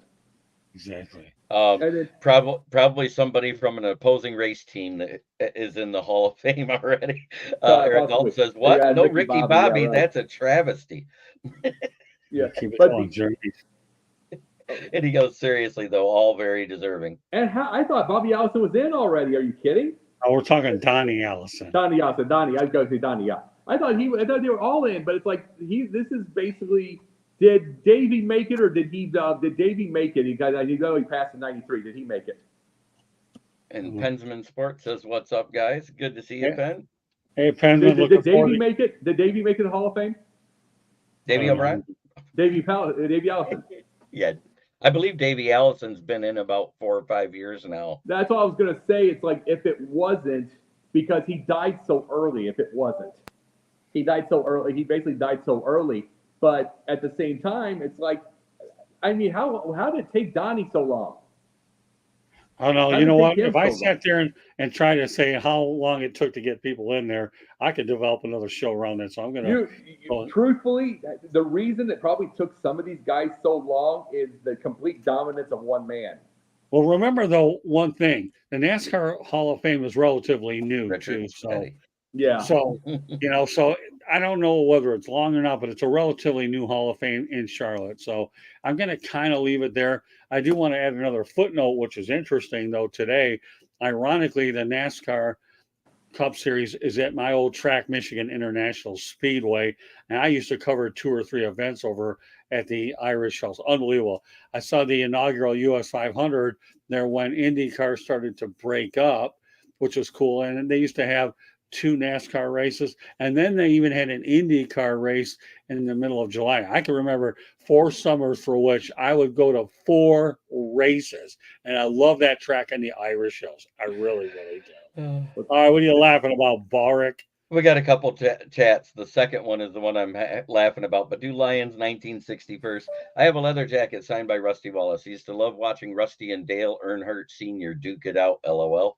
[SPEAKER 1] Exactly.
[SPEAKER 3] And then
[SPEAKER 2] Probably somebody from an opposing race team that is in the Hall of Fame already. Eric Dalton
[SPEAKER 3] possibly.
[SPEAKER 2] says, "What?
[SPEAKER 3] Yeah,
[SPEAKER 2] No,
[SPEAKER 3] Ricky
[SPEAKER 2] Ricky
[SPEAKER 3] Bobby,
[SPEAKER 2] Bobby?
[SPEAKER 3] yeah, right.
[SPEAKER 2] That's a travesty."
[SPEAKER 3] Yeah,
[SPEAKER 1] Keep it
[SPEAKER 3] but
[SPEAKER 1] going, Jeremy.
[SPEAKER 2] And he goes, "Seriously though, all very deserving."
[SPEAKER 3] and how I thought Bobby Allison was in already. Are you kidding?
[SPEAKER 1] Oh, we're talking Donnie Allison.
[SPEAKER 3] Donnie Allison, Donnie. I was going to say Donnie. Yeah, I thought they were all in, but it's like this is basically. Did Davey make it, or did he? Did Davey make it? He passed in '93. Did he make it?
[SPEAKER 2] And Pensman Sports says, "What's up, guys? Good to see you,
[SPEAKER 1] Yeah.
[SPEAKER 2] Penn."
[SPEAKER 1] Hey, Penman,
[SPEAKER 3] Did Davey make it? Did Davey make it to the Hall of Fame?
[SPEAKER 2] Davey O'Brien?
[SPEAKER 3] Davey Allison.
[SPEAKER 2] Yeah. I believe Davey Allison's been in about 4 or 5 years now.
[SPEAKER 3] That's what I was gonna say. It's like if it wasn't because he died so early. If it wasn't, he died so early. He basically died so early. But at the same time, it's like, I mean, how did it take Donnie so long?
[SPEAKER 1] Oh no,
[SPEAKER 3] How
[SPEAKER 1] you
[SPEAKER 3] did
[SPEAKER 1] know
[SPEAKER 3] it
[SPEAKER 1] what?
[SPEAKER 3] take him
[SPEAKER 1] If I
[SPEAKER 3] so
[SPEAKER 1] sat there and tried to say how long it took to get people in there, I could develop another show around that. So I'm gonna.
[SPEAKER 3] Truthfully, the reason it probably took some of these guys so long is the complete dominance of one man.
[SPEAKER 1] Well, remember though one thing: the NASCAR Hall of Fame is relatively new
[SPEAKER 2] Richard
[SPEAKER 1] too. So
[SPEAKER 2] Petty.
[SPEAKER 3] Yeah.
[SPEAKER 1] So so I don't know whether it's long or not, but it's a relatively new Hall of Fame in Charlotte. So I'm going to kind of leave it there. I do want to add another footnote, which is interesting though. Today, ironically, the NASCAR Cup Series is at my old track, Michigan International Speedway, and I used to cover 2 or 3 events over at the Irish House. Unbelievable! I saw the inaugural US 500 there when IndyCar started to break up, which was cool, and they used to have 2 NASCAR races, and then they even had an IndyCar race in the middle of July. I can remember 4 summers for which I would go to 4 races, and I love that track on the Irish Hills. I really, really do. All right, what are you laughing about, Boric?
[SPEAKER 2] We got a couple chats. The second one is the one I'm laughing about. But do Lions 1960 first. I have a leather jacket signed by Rusty Wallace. He used to love watching Rusty and Dale Earnhardt Sr. duke it out, LOL.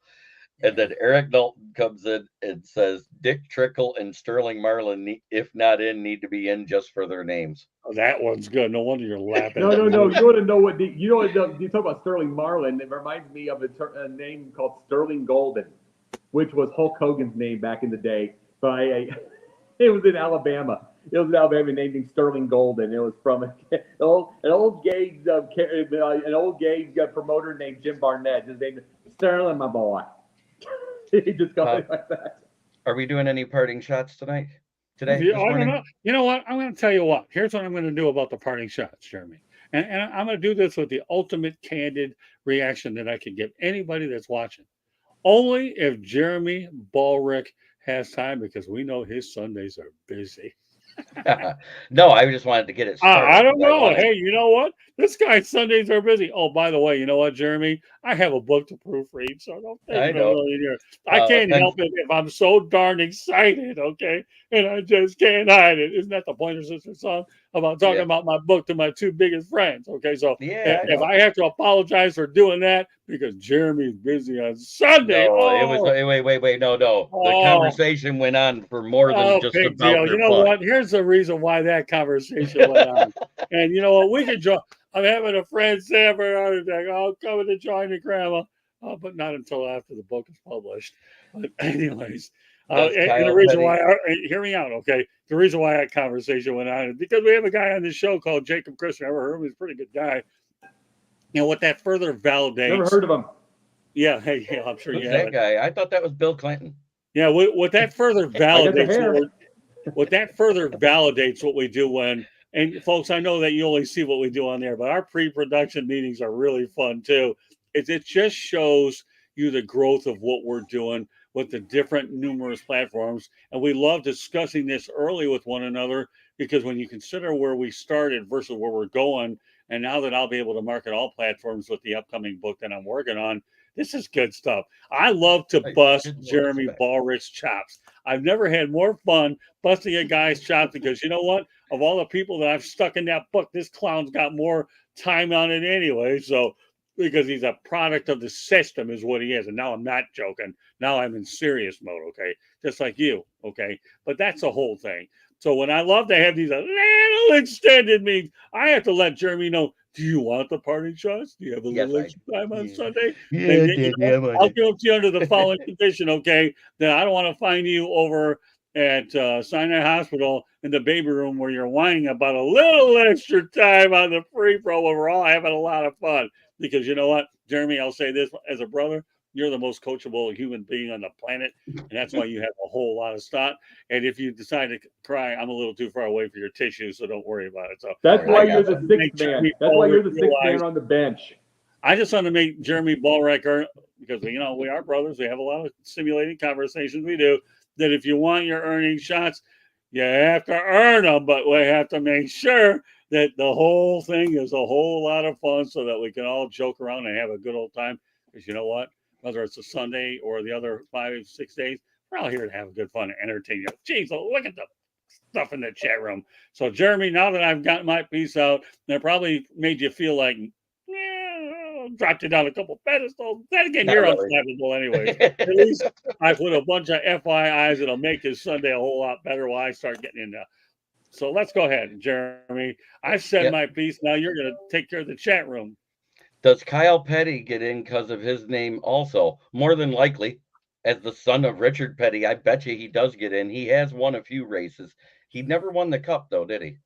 [SPEAKER 2] And then Eric Dalton comes in and says, Dick Trickle and Sterling Marlin, if not in, need to be in just for their names.
[SPEAKER 1] Oh, that one's good. No wonder you're laughing.
[SPEAKER 3] No. You want to know what? You talk about Sterling Marlin. It reminds me of a name called Sterling Golden, which was Hulk Hogan's name back in the day. It was in Alabama. It was an Alabama named him Sterling Golden. It was from an old gay promoter named Jim Barnett. His name is Sterling, my boy. He just got it like that.
[SPEAKER 2] Are we doing any parting shots today?
[SPEAKER 1] I don't know. You know what? I'm going to tell you what. Here's what I'm going to do about the parting shots, Jeremy. And I'm going to do this with the ultimate candid reaction that I can give anybody that's watching. Only if Jeremy Ballrick has time, because we know his Sundays are busy.
[SPEAKER 2] No, I just wanted to get it started.
[SPEAKER 1] I don't know. Hey, you know what? This guy's Sundays are busy. Oh, by the way, you know what, Jeremy? I have a book to proofread, so don't think I can't help it if I'm so darn excited, okay? And I just can't hide it. Isn't that the Pointer Sisters song about talking about my book to my 2 biggest friends? Okay, so if I have to apologize for doing that because Jeremy's busy on Sunday.
[SPEAKER 2] It was wait. No. The conversation went on for more than just
[SPEAKER 1] big
[SPEAKER 2] about
[SPEAKER 1] deal. You know what? Here's the reason why that conversation went on. And you know what? We can join. I'm having a friend say for a heart attack. I'll come to join the grandma, but not until after the book is published. But anyways, and the reason why, hear me out, okay? The reason why that conversation went on is because we have a guy on this show called Jacob Christian. Ever heard of him? He's a pretty good guy. You know what that further validates?
[SPEAKER 3] Never heard of him.
[SPEAKER 1] Yeah, I'm sure you have.
[SPEAKER 2] That guy? I thought that was Bill Clinton.
[SPEAKER 1] Yeah, what that further validates what that further validates what we do when, and folks, I know that you only see what we do on there, but our pre-production meetings are really fun too. It just shows you the growth of what we're doing with the different numerous platforms. And we love discussing this early with one another, because when you consider where we started versus where we're going, and now that I'll be able to market all platforms with the upcoming book that I'm working on, this is good stuff. I love to bust Jeremy Ballrick's chops. I've never had more fun busting a guy's chops, because you know what? Of all the people that I've stuck in that book, this clown's got more time on it anyway. So, because he's a product of the system is what he is. And now I'm not joking. Now I'm in serious mode, okay? Just like you, okay? But that's the whole thing. So when I love to have these little extended meetings, I have to let Jeremy know Do you want the parting shots? Do you have a
[SPEAKER 2] Yes,
[SPEAKER 1] little
[SPEAKER 2] I
[SPEAKER 1] extra time on
[SPEAKER 2] yeah.
[SPEAKER 1] Sunday?
[SPEAKER 2] Yeah,
[SPEAKER 1] Then
[SPEAKER 2] Dad, yeah, I want
[SPEAKER 1] I'll
[SPEAKER 2] it.
[SPEAKER 1] give it to you under the following condition, okay? Then I don't want to find you over at Sinai Hospital in the baby room where you're whining about a little extra time on the free throw when we're all having a lot of fun. Because you know what, Jeremy, I'll say this as a brother, you're the most coachable human being on the planet, and that's why you have a whole lot of stock. And if you decide to cry, I'm a little too far away for your tissue, so don't worry about it. So
[SPEAKER 3] That's
[SPEAKER 2] Oh, yeah,
[SPEAKER 3] why
[SPEAKER 2] I
[SPEAKER 3] you're
[SPEAKER 2] got
[SPEAKER 3] the
[SPEAKER 2] you.
[SPEAKER 1] make
[SPEAKER 3] sixth man.
[SPEAKER 1] Jeremy
[SPEAKER 3] That's why
[SPEAKER 1] Ballrick
[SPEAKER 3] you're the sixth
[SPEAKER 1] realize.
[SPEAKER 3] man on the bench.
[SPEAKER 1] I just want to make Jeremy Ballrick, because we are brothers. We have a lot of stimulating conversations. We do that. If you want your earning shots, you have to earn them, but we have to make sure that the whole thing is a whole lot of fun so that we can all joke around and have a good old time. Because you know what? Whether it's a Sunday or the other 5, 6 days, we're all here to have a good fun and entertain you. Jeez, look at the stuff in the chat room. So, Jeremy, now that I've got my piece out, that probably made you feel like, dropped you down a couple pedestals. Then again,
[SPEAKER 2] Not
[SPEAKER 1] you're
[SPEAKER 2] really.
[SPEAKER 1] unflappable anyways. At least I put a bunch of FYIs that'll make his Sunday a whole lot better while I start getting into. So let's go ahead, Jeremy. I've said
[SPEAKER 2] Yep.
[SPEAKER 1] my piece. Now you're going to take care of the chat room.
[SPEAKER 2] Does Kyle Petty get in because of his name also? More than likely, as the son of Richard Petty, I bet you he does get in. He has won a few races. He never won the cup, though, did he?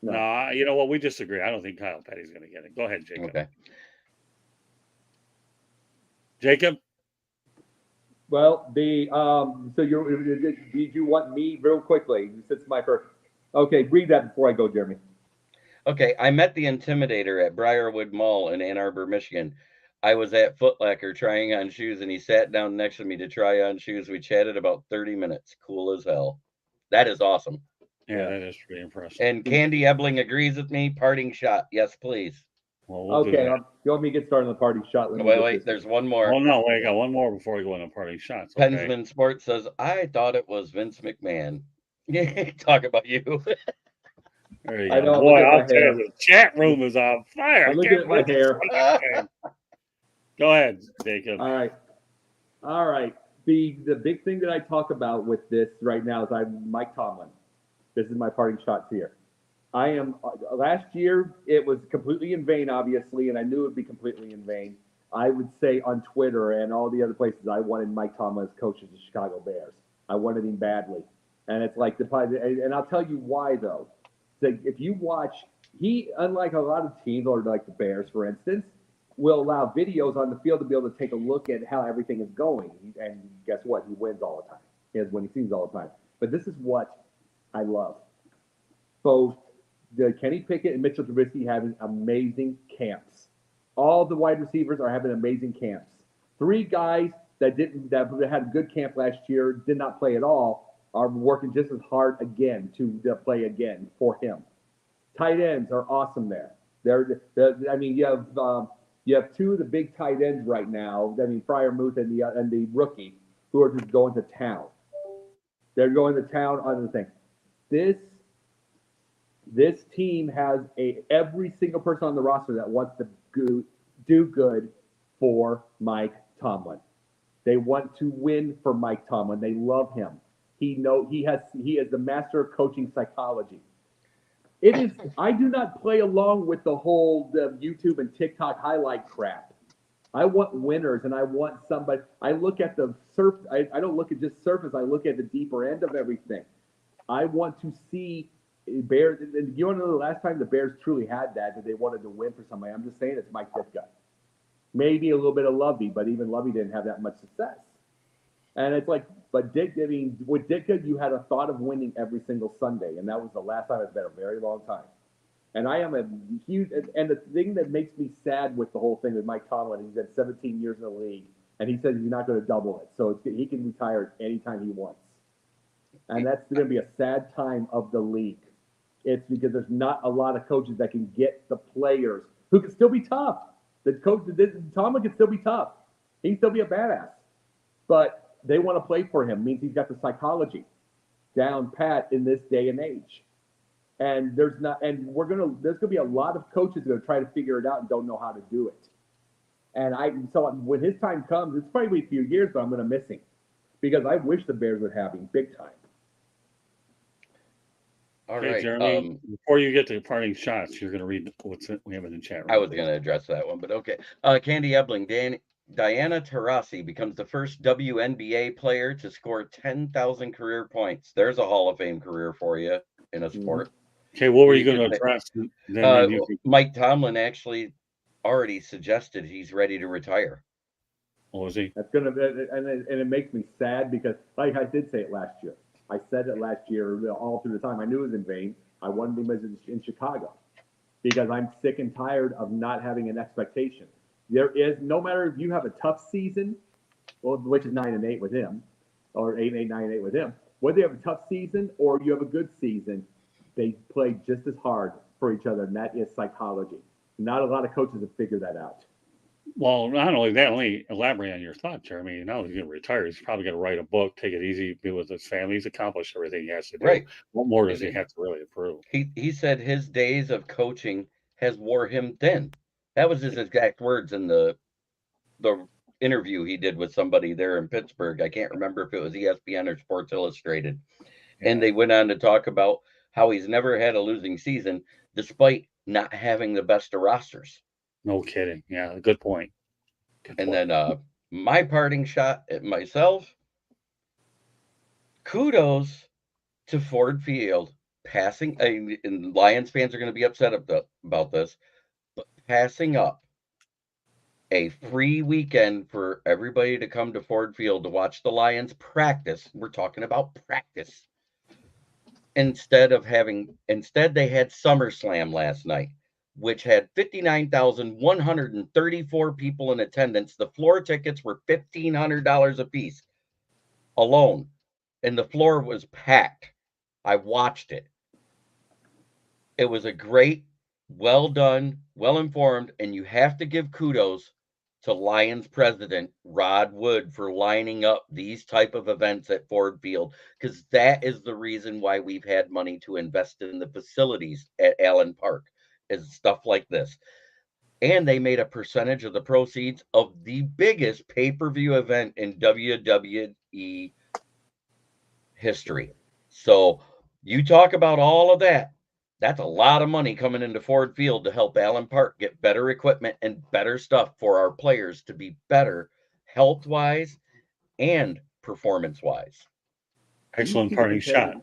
[SPEAKER 3] No.
[SPEAKER 1] Nah, you know what? We disagree. I don't think Kyle Petty's going to get it. Go ahead, Jacob.
[SPEAKER 2] Okay.
[SPEAKER 1] Jacob?
[SPEAKER 3] Well, so did you want me real quickly? Since my first. Okay, read that before I go, Jeremy.
[SPEAKER 2] Okay, I met the Intimidator at Briarwood Mall in Ann Arbor, Michigan. I was at Foot Locker trying on shoes, and he sat down next to me to try on shoes. We chatted about 30 minutes. Cool as hell. That is awesome.
[SPEAKER 1] Yeah, that is pretty impressive.
[SPEAKER 2] And Candy Ebling agrees with me. Parting shot. Yes, please.
[SPEAKER 1] Well, we'll do
[SPEAKER 3] Okay,
[SPEAKER 1] that.
[SPEAKER 3] you want me to get started on the party shot? Let me get
[SPEAKER 2] Wait,
[SPEAKER 3] this.
[SPEAKER 2] there's one more.
[SPEAKER 1] Oh, no, wait, I got one more before we go into parting shots. Okay.
[SPEAKER 2] Pensman Sports says, I thought it was Vince McMahon. Talk about you.
[SPEAKER 1] There you
[SPEAKER 3] I
[SPEAKER 1] go.
[SPEAKER 3] know,
[SPEAKER 1] Boy,
[SPEAKER 3] look at my
[SPEAKER 1] I'll tell
[SPEAKER 3] hair.
[SPEAKER 1] you, the chat room is on fire. I
[SPEAKER 3] I'm looking
[SPEAKER 1] can't
[SPEAKER 3] at my
[SPEAKER 1] believe
[SPEAKER 3] hair.
[SPEAKER 1] it's Go ahead, Jacob.
[SPEAKER 3] All right. The big thing that I talk about with this right now is I'm Mike Tomlin. This is my parting shots here. I am. Last year it was completely in vain, obviously, and I knew it would be completely in vain. I would say on Twitter and all the other places, I wanted Mike Tomlin as coach of the Chicago Bears. I wanted him badly, and it's like and I'll tell you why though. So if you watch, he, unlike a lot of teams, or like the Bears, for instance, will allow videos on the field to be able to take a look at how everything is going. And guess what? He wins all the time. He has winning seasons all the time. But this is what I love. Both the Kenny Pickett and Mitchell Trubisky having amazing camps. All the wide receivers are having amazing camps. 3 guys that had a good camp last year, did not play at all, are working just as hard again to play again for him. Tight ends are awesome there. You have 2 of the big tight ends right now. I mean, Freiermuth and the rookie, who are just going to town. They're going to town on the thing. This team has every single person on the roster that wants to do good for Mike Tomlin. They want to win for Mike Tomlin. They love him. He is the master of coaching psychology. It is. I do not play along with the whole YouTube and TikTok highlight crap. I want winners, and I want somebody. I look at the surface. I don't look at just surface. I look at the deeper end of everything. I want to see Bears. And you want to know the last time the Bears truly had that they wanted to win for somebody? I'm just saying it's Mike Ditka. Maybe a little bit of Lovey, but even Lovey didn't have that much success. And it's like, but with Ditka, you had a thought of winning every single Sunday, and that was the last time it's been a very long time. And I am a huge, and the thing that makes me sad with the whole thing with Mike Tomlin, he's had 17 years in the league, and he says he's not going to double it, so he can retire anytime he wants. And that's going to be a sad time of the league. It's because there's not a lot of coaches that can get the players who can still be tough. Tomlin can still be tough. He can still be a badass, but they want to play for him. It means he's got the psychology down pat in this day and age. And there's going to be a lot of coaches that are trying to figure it out and don't know how to do it. And so when his time comes, it's probably a few years, but I'm going to miss him because I wish the Bears would have him big time.
[SPEAKER 2] All
[SPEAKER 1] Okay,
[SPEAKER 2] right.
[SPEAKER 1] Jeremy, before you get to parting shots, you're going to read we have in the chat room.
[SPEAKER 2] I was going to address that one, but okay. Candy Ebling, Diana Taurasi becomes the first WNBA player to score 10,000 career points. There's a Hall of Fame career for you in a sport.
[SPEAKER 1] Okay, what were you
[SPEAKER 2] You
[SPEAKER 1] going to
[SPEAKER 2] could say-
[SPEAKER 1] address? Then you could,
[SPEAKER 2] Mike Tomlin actually already suggested he's ready to retire.
[SPEAKER 1] what was he?
[SPEAKER 3] That's gonna be, and it makes me sad because, like I did say it last year. I said it last year all through the time. I knew it was in vain. I wanted him in Chicago because I'm sick and tired of not having an expectation. There is, no matter if you have a tough season, well, which is 9-8 with him, or 8-8, 9-8 with him. Whether you have a tough season or you have a good season, they play just as hard for each other, and that is psychology. Not a lot of coaches have figured that out.
[SPEAKER 1] Well, not only that, let me elaborate on your thought, Jeremy. Now he's going to retire. He's probably going to write a book, take it easy, be with his family. He's accomplished everything he has to do.
[SPEAKER 2] Right.
[SPEAKER 1] What more does he have to really improve?
[SPEAKER 2] He said his days of coaching has wore him thin. That was his exact words in the interview he did with somebody there in Pittsburgh. I can't remember if it was ESPN or Sports Illustrated.
[SPEAKER 1] Yeah.
[SPEAKER 2] And they went on to talk about how he's never had a losing season despite not having the best of rosters.
[SPEAKER 1] No kidding. Yeah, good point.
[SPEAKER 2] And then my parting shot at myself, kudos to Ford Field passing, and Lions fans are going to be upset about this, but passing up a free weekend for everybody to come to Ford Field to watch the Lions practice. We're talking about practice. Instead, they had SummerSlam last night, which had 59,134 people in attendance. The floor tickets were $1,500 a piece alone, and the floor was packed. I watched it. It was a great, well done, well informed, and you have to give kudos to Lions president Rod Wood for lining up these type of events at Ford Field, because that is the reason why we've had money to invest in the facilities at Allen Park, is stuff like this. And they made a percentage of the proceeds of the biggest pay-per-view event in WWE history. So you talk about all of that. That's a lot of money coming into Ford Field to help Allen Park get better equipment and better stuff for our players to be better health-wise and performance-wise.
[SPEAKER 1] Excellent parting shot.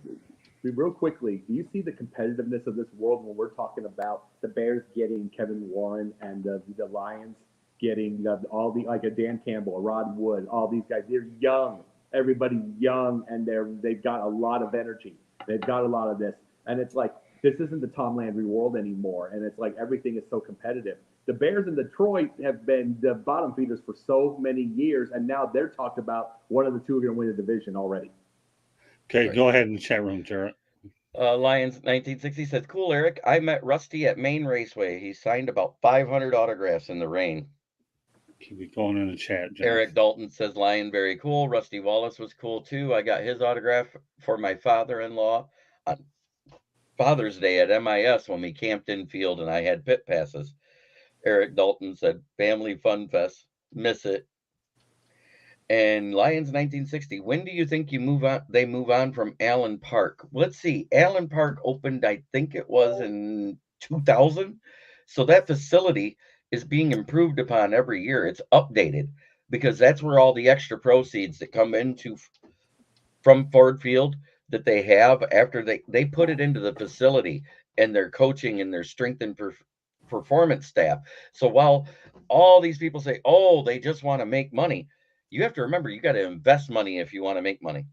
[SPEAKER 3] Real quickly, do you see the competitiveness of this world when we're talking about the Bears getting Kevin Warren and the Lions getting all the, like a Dan Campbell, a Rod Wood, all these guys? They're young. Everybody's young, and they've got a lot of energy. They've got a lot of this, and it's like, this isn't the Tom Landry world anymore, and it's like everything is so competitive. The Bears in Detroit have been the bottom feeders for so many years, and now they're talked about one of the two are going to win the division already.
[SPEAKER 1] Okay, go ahead in the chat room, Jarrett.
[SPEAKER 2] Lions 1960 says, cool, Eric. I met Rusty at Maine Raceway. He signed about 500 autographs in the rain.
[SPEAKER 1] Keep it going in the chat, Jeff.
[SPEAKER 2] Eric Dalton says, Lion, very cool. Rusty Wallace was cool, too. I got his autograph for my father-in-law on Father's Day at MIS when we camped in field and I had pit passes. Eric Dalton said, family fun fest. Miss it. And Lions 1960, when do you think they move on from Allen Park? Let's see. Allen Park opened, I think it was in 2000. So that facility is being improved upon every year. It's updated because that's where all the extra proceeds that come into from Ford Field that they have after they put it into the facility and their coaching and their strength and performance staff. So while all these people say, oh, they just want to make money, you have to remember you got to invest money if you want to make money.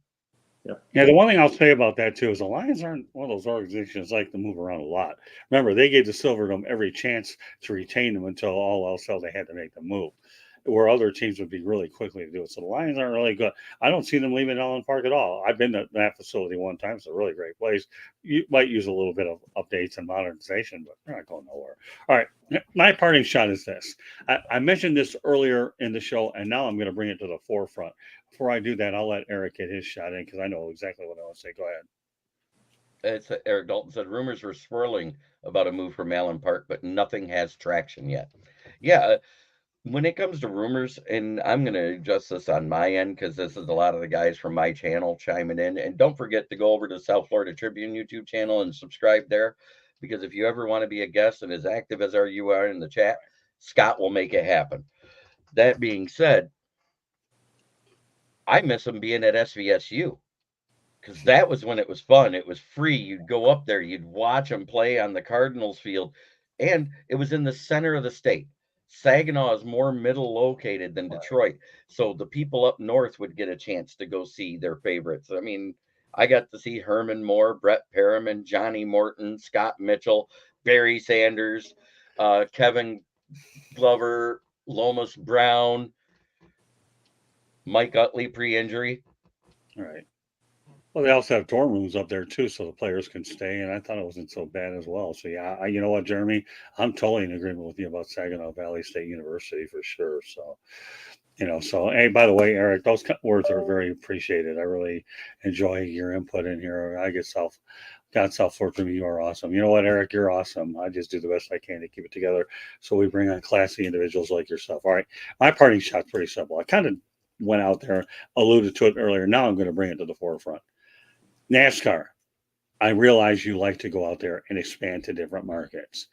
[SPEAKER 1] Yeah, the one thing I'll say about that too is the Lions aren't one of those organizations that like to move around a lot. Remember, they gave the Silverdome every chance to retain them until all else failed. They had to make the move, where other teams would be really quickly to do it. So the Lions aren't really good. I don't see them leaving Allen Park at all. I've been to that facility one time. It's a really great place. You might use a little bit of updates and modernization, but they're not going nowhere. All right, my parting shot is this. I mentioned this earlier in the show, and now I'm going to bring it to the forefront. Before I do that, I'll let Eric get his shot in because I know exactly what I want to say. Go ahead.
[SPEAKER 2] Eric Dalton said rumors were swirling about a move from Allen Park, but nothing has traction yet. Yeah, when it comes to rumors, and I'm going to adjust this on my end because this is a lot of the guys from my channel chiming in. And don't forget to go over to South Florida Tribune YouTube channel and subscribe there, because if you ever want to be a guest and as active as you are in the chat, Scott will make it happen. That being said, I miss him being at SVSU, because that was when it was fun. It was free. You'd go up there, you'd watch them play on the Cardinals field, and it was in the center of the state. Saginaw is more middle located than Detroit, so the people up north would get a chance to go see their favorites. I mean, I got to see Herman Moore, Brett Perriman, Johnny Morton, Scott Mitchell, Barry Sanders, Kevin Glover, Lomas Brown, Mike Utley pre-injury.
[SPEAKER 1] All right. Well, they also have dorm rooms up there too, so the players can stay. And I thought it wasn't so bad as well. So yeah, you know what, Jeremy, I'm totally in agreement with you about Saginaw Valley State University for sure. So, so hey, by the way, Eric, those words are very appreciated. I really enjoy your input in here. God South Florida from you are awesome. You know what, Eric, you're awesome. I just do the best I can to keep it together. So we bring on classy individuals like yourself. All right, my parting shot's pretty simple. I kind of went out there, alluded to it earlier. Now I'm going to bring it to the forefront. NASCAR, I realize you like to go out there and expand to different markets,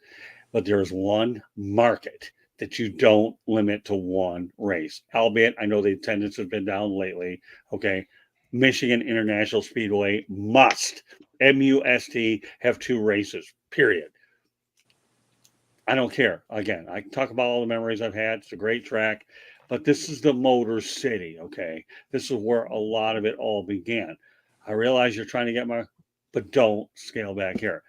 [SPEAKER 1] but there's one market that you don't limit to one race. Albeit, I know the attendance has been down lately. Okay. Michigan International Speedway must, MUST, have 2 races, period. I don't care. Again, I talk about all the memories I've had. It's a great track, but this is the Motor City. Okay. This is where a lot of it all began. I realize you're trying to get but don't scale back here.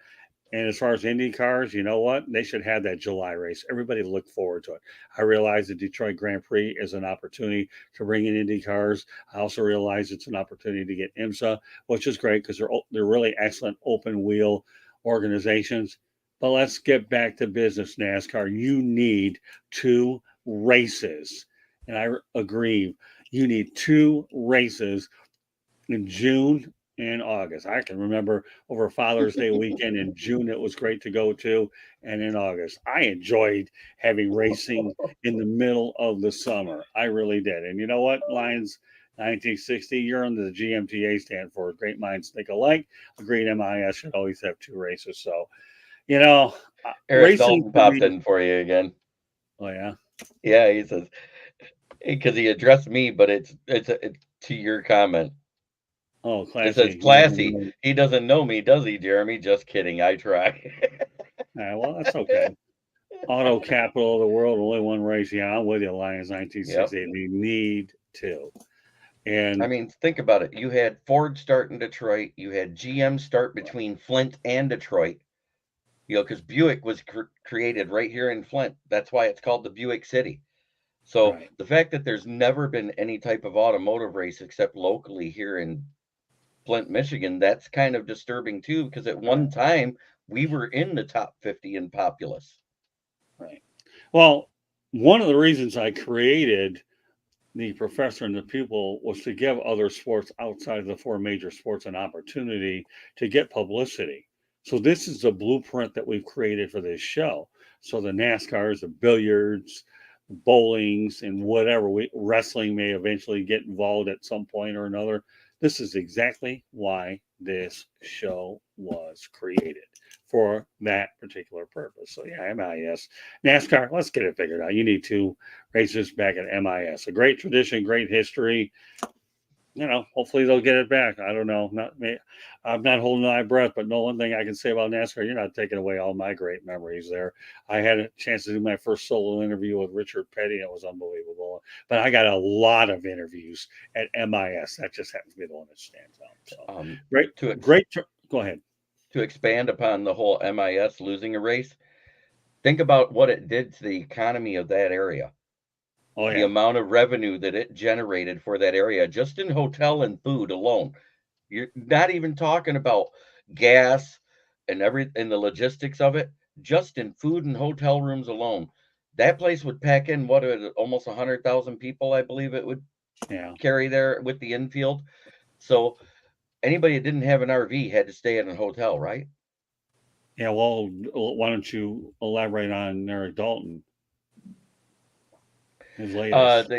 [SPEAKER 1] And as far as Indy cars, you know what? They should have that July race. Everybody look forward to it. I realize the Detroit Grand Prix is an opportunity to bring in Indy cars. I also realize it's an opportunity to get IMSA, which is great because they're really excellent open wheel organizations. But let's get back to business, NASCAR. You need 2 races. And I agree. You need 2 races in June and August. I can remember over Father's Day weekend in June, it was great to go to. And in August, I enjoyed having racing in the middle of the summer. I really did. And you know what, Lions 1960, you're under the GMTA stand for Great Minds Think Alike. Agreed, MIS should always have 2 races. So,
[SPEAKER 2] Eric
[SPEAKER 1] racing
[SPEAKER 2] Dalton popped in for you again.
[SPEAKER 1] Oh, yeah?
[SPEAKER 2] Yeah, he says, because he addressed me, but it's to your comment.
[SPEAKER 1] Oh, classy.
[SPEAKER 2] It says classy. He doesn't know me, does he, Jeremy? Just kidding. I try.
[SPEAKER 1] Well, that's okay. Auto capital of the world, only one race. Yeah, I'm with you, Lions 1968. Yep. They need to. And
[SPEAKER 2] I mean, think about it. You had Ford start in Detroit. You had GM start between Flint and Detroit. Because Buick was created right here in Flint. That's why it's called the Buick City. So the fact that there's never been any type of automotive race except locally here in Flint, Michigan, that's kind of disturbing too, because at one time we were in the top 50 in populace.
[SPEAKER 1] Right. Well, one of the reasons I created the Professor and the Pupil was to give other sports outside of the 4 major sports an opportunity to get publicity. So this is the blueprint that we've created for this show. So the NASCARs, the billiards, bowlings, and whatever, wrestling may eventually get involved at some point or another. This is exactly why this show was created, for that particular purpose. So yeah, MIS. NASCAR, let's get it figured out. You need 2 races back at MIS. A great tradition, great history. Hopefully they'll get it back. I don't know. Not me. I'm not holding my breath, but no one thing I can say about NASCAR, you're not taking away all my great memories there. I had a chance to do my first solo interview with Richard Petty. It was unbelievable. But I got a lot of interviews at MIS. That just happens to be the one that stands out. So great. Go ahead.
[SPEAKER 2] To expand upon the whole MIS losing a race, think about what it did to the economy of that area.
[SPEAKER 1] Oh, yeah.
[SPEAKER 2] The amount of revenue that it generated for that area, just in hotel and food alone. You're not even talking about gas and the logistics of it. Just in food and hotel rooms alone, that place would pack in almost 100,000 people, I believe it would carry there with the infield. So anybody that didn't have an RV had to stay in a hotel, right?
[SPEAKER 1] Yeah, well, why don't you elaborate on Eric Dalton? His latest.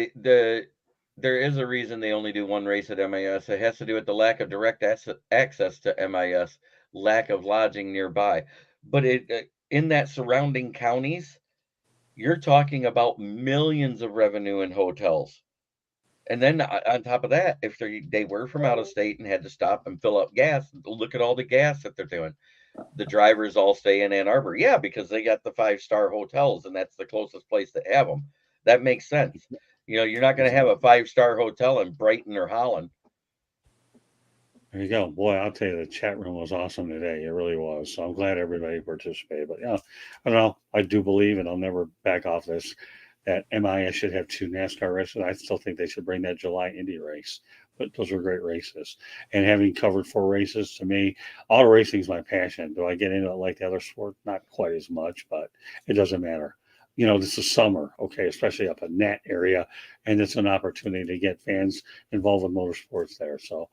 [SPEAKER 2] There is a reason they only do one race at MIS. It has to do with the lack of direct access to MIS, lack of lodging nearby. But in that surrounding counties, you're talking about millions of revenue in hotels. And then on top of that, if they were from out of state and had to stop and fill up gas, look at all the gas that they're doing. The drivers all stay in Ann Arbor. Yeah, because they got the 5-star hotels and that's the closest place to have them. That makes sense. You're not going to have a 5-star hotel in Brighton or Holland.
[SPEAKER 1] There you go. Boy, I'll tell you, the chat room was awesome today. It really was. So I'm glad everybody participated. But yeah, I don't know. I do believe, and I'll never back off this, that MIS should have 2 NASCAR races. I still think they should bring that July Indy race. But those were great races. And having covered 4 races, to me, auto racing is my passion. Do I get into it like the other sport? Not quite as much, but it doesn't matter. This is summer, okay, especially up in that area, and it's an opportunity to get fans involved with motorsports there. So,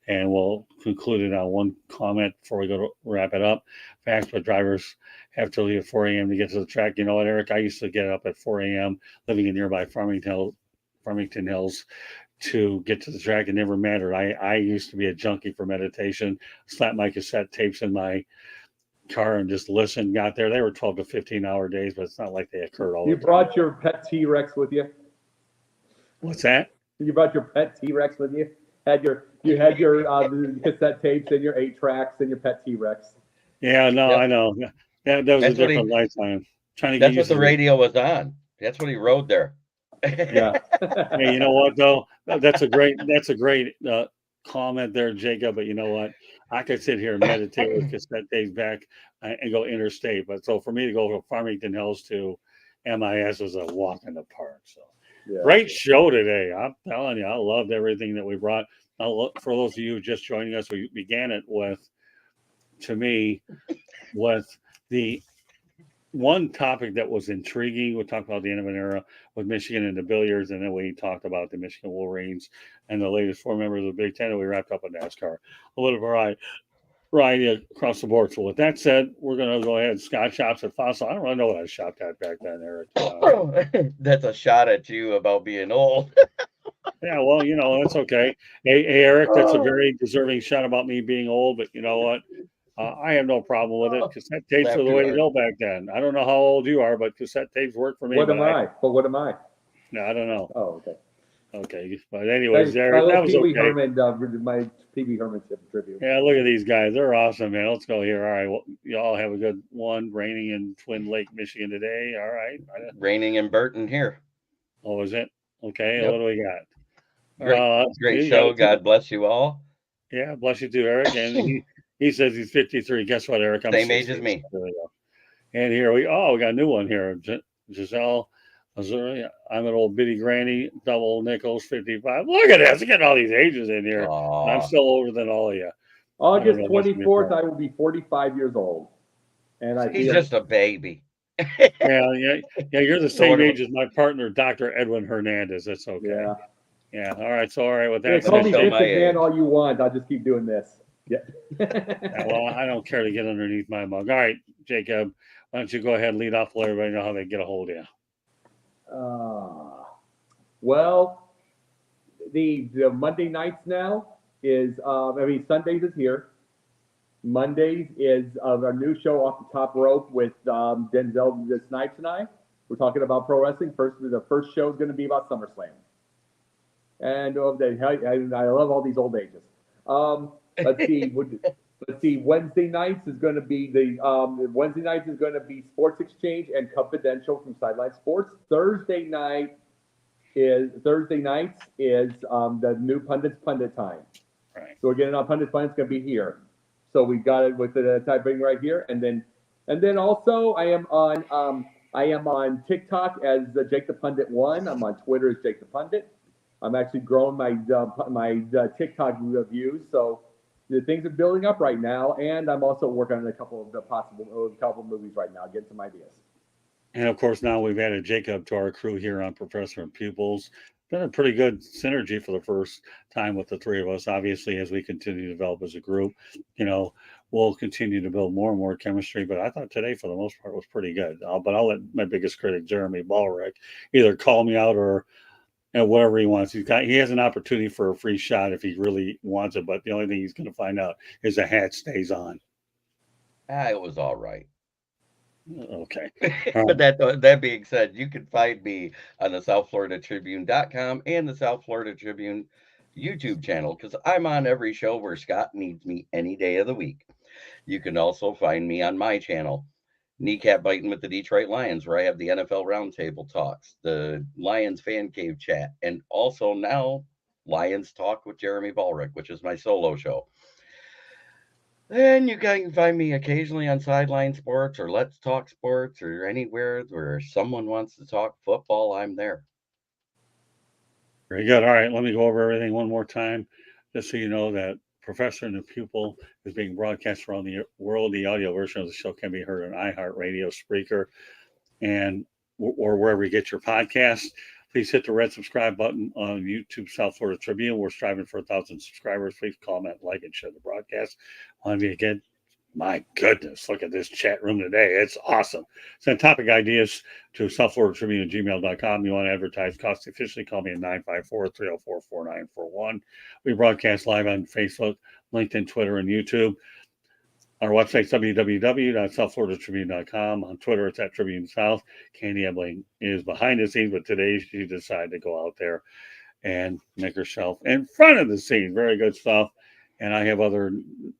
[SPEAKER 1] and we'll conclude it on one comment before we go to wrap it up. Facts, but drivers have to leave at 4 a.m. to get to the track. You know what, Eric? I used to get up at 4 a.m. living in nearby Farmington Hills to get to the track. It never mattered. I used to be a junkie for meditation, slap my cassette tapes in my car and just listen. Got there. They were 12 to 15-hour days, but it's not like they occurred all the time.
[SPEAKER 3] You brought your pet T-Rex with you?
[SPEAKER 1] What's that?
[SPEAKER 3] You brought your pet T-Rex with you? You had your cassette tapes and your 8-tracks and your pet T-Rex.
[SPEAKER 1] Yeah, no,
[SPEAKER 2] Yep.
[SPEAKER 1] I know. That was a different lifetime. Trying to get
[SPEAKER 2] That's what the radio was on. That's what he rode there.
[SPEAKER 3] Yeah.
[SPEAKER 1] Hey, you know what though? That's a great comment there, Jacob. But you know what? I could sit here and meditate with cassette tapes back and go interstate. But so for me to go from Farmington Hills to MIS was a walk in the park. So
[SPEAKER 3] Yeah.
[SPEAKER 1] great show today. I'm telling you, I loved everything that we brought. For those of you just joining us, we began it with the one topic that was intriguing. We talked about the end of an era with Michigan and the Billiards, and then we talked about the Michigan Wolverines and the latest 4 members of the Big Ten, and we wrapped up with NASCAR. A little variety across the board. So with that said, we're going to go ahead. Scott shops at Fossil. I don't really know what I shopped at back then, Eric.
[SPEAKER 2] That's a shot at you about being old.
[SPEAKER 1] Yeah, well, that's okay. Hey, Eric, that's a very deserving shot about me being old, but you know what? I have no problem with it. Cassette tapes were the way to go back then. I don't know how old you are, but cassette tapes work for me.
[SPEAKER 3] What am I? What am I?
[SPEAKER 1] No, I don't know.
[SPEAKER 3] Oh, okay.
[SPEAKER 1] Okay, but anyways,
[SPEAKER 3] Hey,
[SPEAKER 1] Eric, that was
[SPEAKER 3] Pee Wee
[SPEAKER 1] okay.
[SPEAKER 3] Herman, my Pee Wee Herman tribute.
[SPEAKER 1] Yeah, look at these guys. They're awesome, man. Let's go here. All right, well, you all have a good one. Raining in Twin Lake, Michigan today. All right.
[SPEAKER 2] Raining in Burton here.
[SPEAKER 1] Oh, is it? Okay,
[SPEAKER 2] Yep.
[SPEAKER 1] what do we got?
[SPEAKER 2] Great show. God bless you all.
[SPEAKER 1] Yeah, bless you too, Eric. And he says he's 53. Guess what, Eric? I'm
[SPEAKER 2] Same
[SPEAKER 1] 60.
[SPEAKER 2] age as me.
[SPEAKER 1] There we go. And here we got a new one here. Giselle, Missouri. I'm an old bitty granny, double nickels, 55. Look at this. I'm getting all these ages in here. And I'm still older than all of you.
[SPEAKER 3] August 24th, I will be 45 years old. And
[SPEAKER 2] he's just a baby.
[SPEAKER 1] Yeah, you're the same age as my partner, Dr. Edwin Hernandez. That's okay. Yeah. All right. With that,
[SPEAKER 3] call me Vincent Man all you want. I'll just keep doing this. Yeah.
[SPEAKER 1] Well, I don't care to get underneath my mug. All right, Jacob, why don't you go ahead and lead off, let everybody know how they get a hold of you.
[SPEAKER 3] Well, the Monday nights now is Sundays is here. Mondays is our new show Off the Top Rope with Denzel the Snipes and I. We're talking about pro wrestling. The first show is going to be about SummerSlam. And I love all these old ages. Let's see. Wednesday nights is going to be Sports Exchange and Confidential from Sideline Sports. Thursday nights is the new Pundit Time.
[SPEAKER 1] Right.
[SPEAKER 3] So we're getting on Pundit Time. It's going to be here. So we got it with the typing right here, and then also I am on TikTok as Jake the Pundit 1. I'm on Twitter as Jake the Pundit. I'm actually growing my TikTok views, so the things are building up right now, and I'm also working on a couple of movies right now, getting some ideas.
[SPEAKER 1] And of course, now we've added Jacob to our crew here on Professor and Pupils. been a pretty good synergy for the first time with the three of us. Obviously, as we continue to develop as a group, we'll continue to build more and more chemistry. But I thought today, for the most part, was pretty good. But I'll let my biggest critic, Jeremy Ballrick, either call me out or whatever he wants. He has an opportunity for a free shot if he really wants it. But the only thing he's going to find out is the hat stays on.
[SPEAKER 2] It was all right.
[SPEAKER 1] Okay.
[SPEAKER 2] But that being said, you can find me on the SouthFloridaTribune.com and the South Florida Tribune YouTube channel, because I'm on every show where Scott needs me any day of the week. You can also find me on my channel, Kneecap Biting with the Detroit Lions, where I have the NFL Roundtable talks, the Lions Fan Cave chat, and also now Lions Talk with Jeremy Ballrick, which is my solo show. And you can find me occasionally on Sideline Sports or Let's Talk Sports or anywhere where someone wants to talk football. I'm there.
[SPEAKER 1] Very good. All right, let me go over everything one more time, just so you know that Professor and the Pupil is being broadcast around the world. The audio version of the show can be heard on iHeartRadio, Spreaker, or wherever you get your podcast. Please hit the red subscribe button on YouTube South Florida Tribune. We're striving for 1,000 subscribers. Please comment, like, and share the broadcast. Want to be again? My goodness, look at this chat room today. It's awesome. Send topic ideas to southfloridatribune@gmail.com. You want to advertise cost efficiently, call me at 954-304-4941. We broadcast live on Facebook, LinkedIn, Twitter, and YouTube. Our website is www.southfloridatribune.com. On Twitter, it's at Tribune South. Candy Ebling is behind the scenes, but today she decided to go out there and make herself in front of the scenes. Very good stuff. And I have other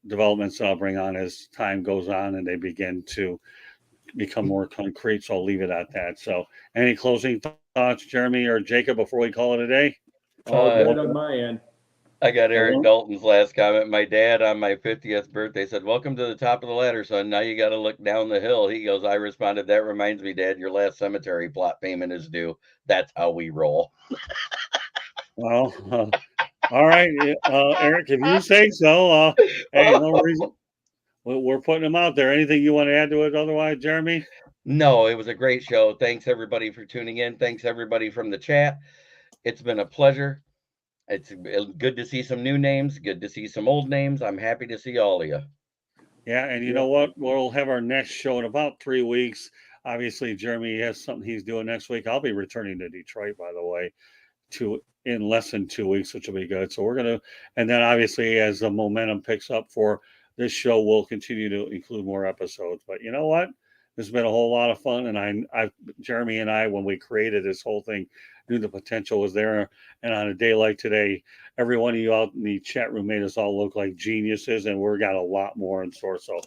[SPEAKER 1] developments I'll bring on as time goes on and they begin to become more concrete. So I'll leave it at that. So any closing thoughts, Jeremy or Jacob, before we call it a day?
[SPEAKER 3] All good on my end.
[SPEAKER 2] I got Eric Dalton's last comment. My dad on my 50th birthday said, "Welcome to the top of the ladder, son. Now you got to look down the hill." He goes, I responded, "That reminds me, Dad, your last cemetery plot payment is due." That's how we roll.
[SPEAKER 1] Well, all right, Eric, if you say so. Hey, no reason. We're putting them out there. Anything you want to add to it otherwise, Jeremy?
[SPEAKER 2] No, it was a great show. Thanks, everybody, for tuning in. Thanks, everybody, from the chat. It's been a pleasure. It's good to see some new names. Good to see some old names. I'm happy to see all of you.
[SPEAKER 1] Yeah, and you know what? We'll have our next show in about 3 weeks. Obviously, Jeremy has something he's doing next week. I'll be returning to Detroit, by the way, in less than 2 weeks, which will be good. So we're going to, and then obviously as the momentum picks up for this show, we'll continue to include more episodes. But you know what? This has been a whole lot of fun. And Jeremy and I, when we created this whole thing, knew the potential was there. And on a day like today, every one of you out in the chat room made us all look like geniuses. And we've got a lot more in store. So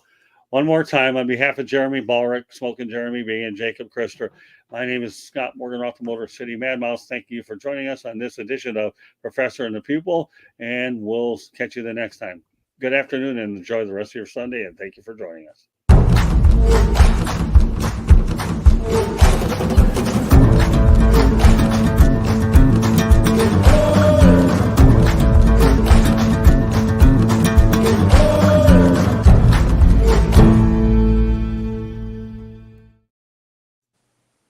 [SPEAKER 1] one more time, on behalf of Jeremy Ballrick, Smoking Jeremy B, and Jacob Christer, my name is Scott Morgan, the Motor City Mad Mouse. Thank you for joining us on this edition of Professor and the Pupil, and we'll catch you the next time. Good afternoon and enjoy the rest of your Sunday, and thank you for joining us.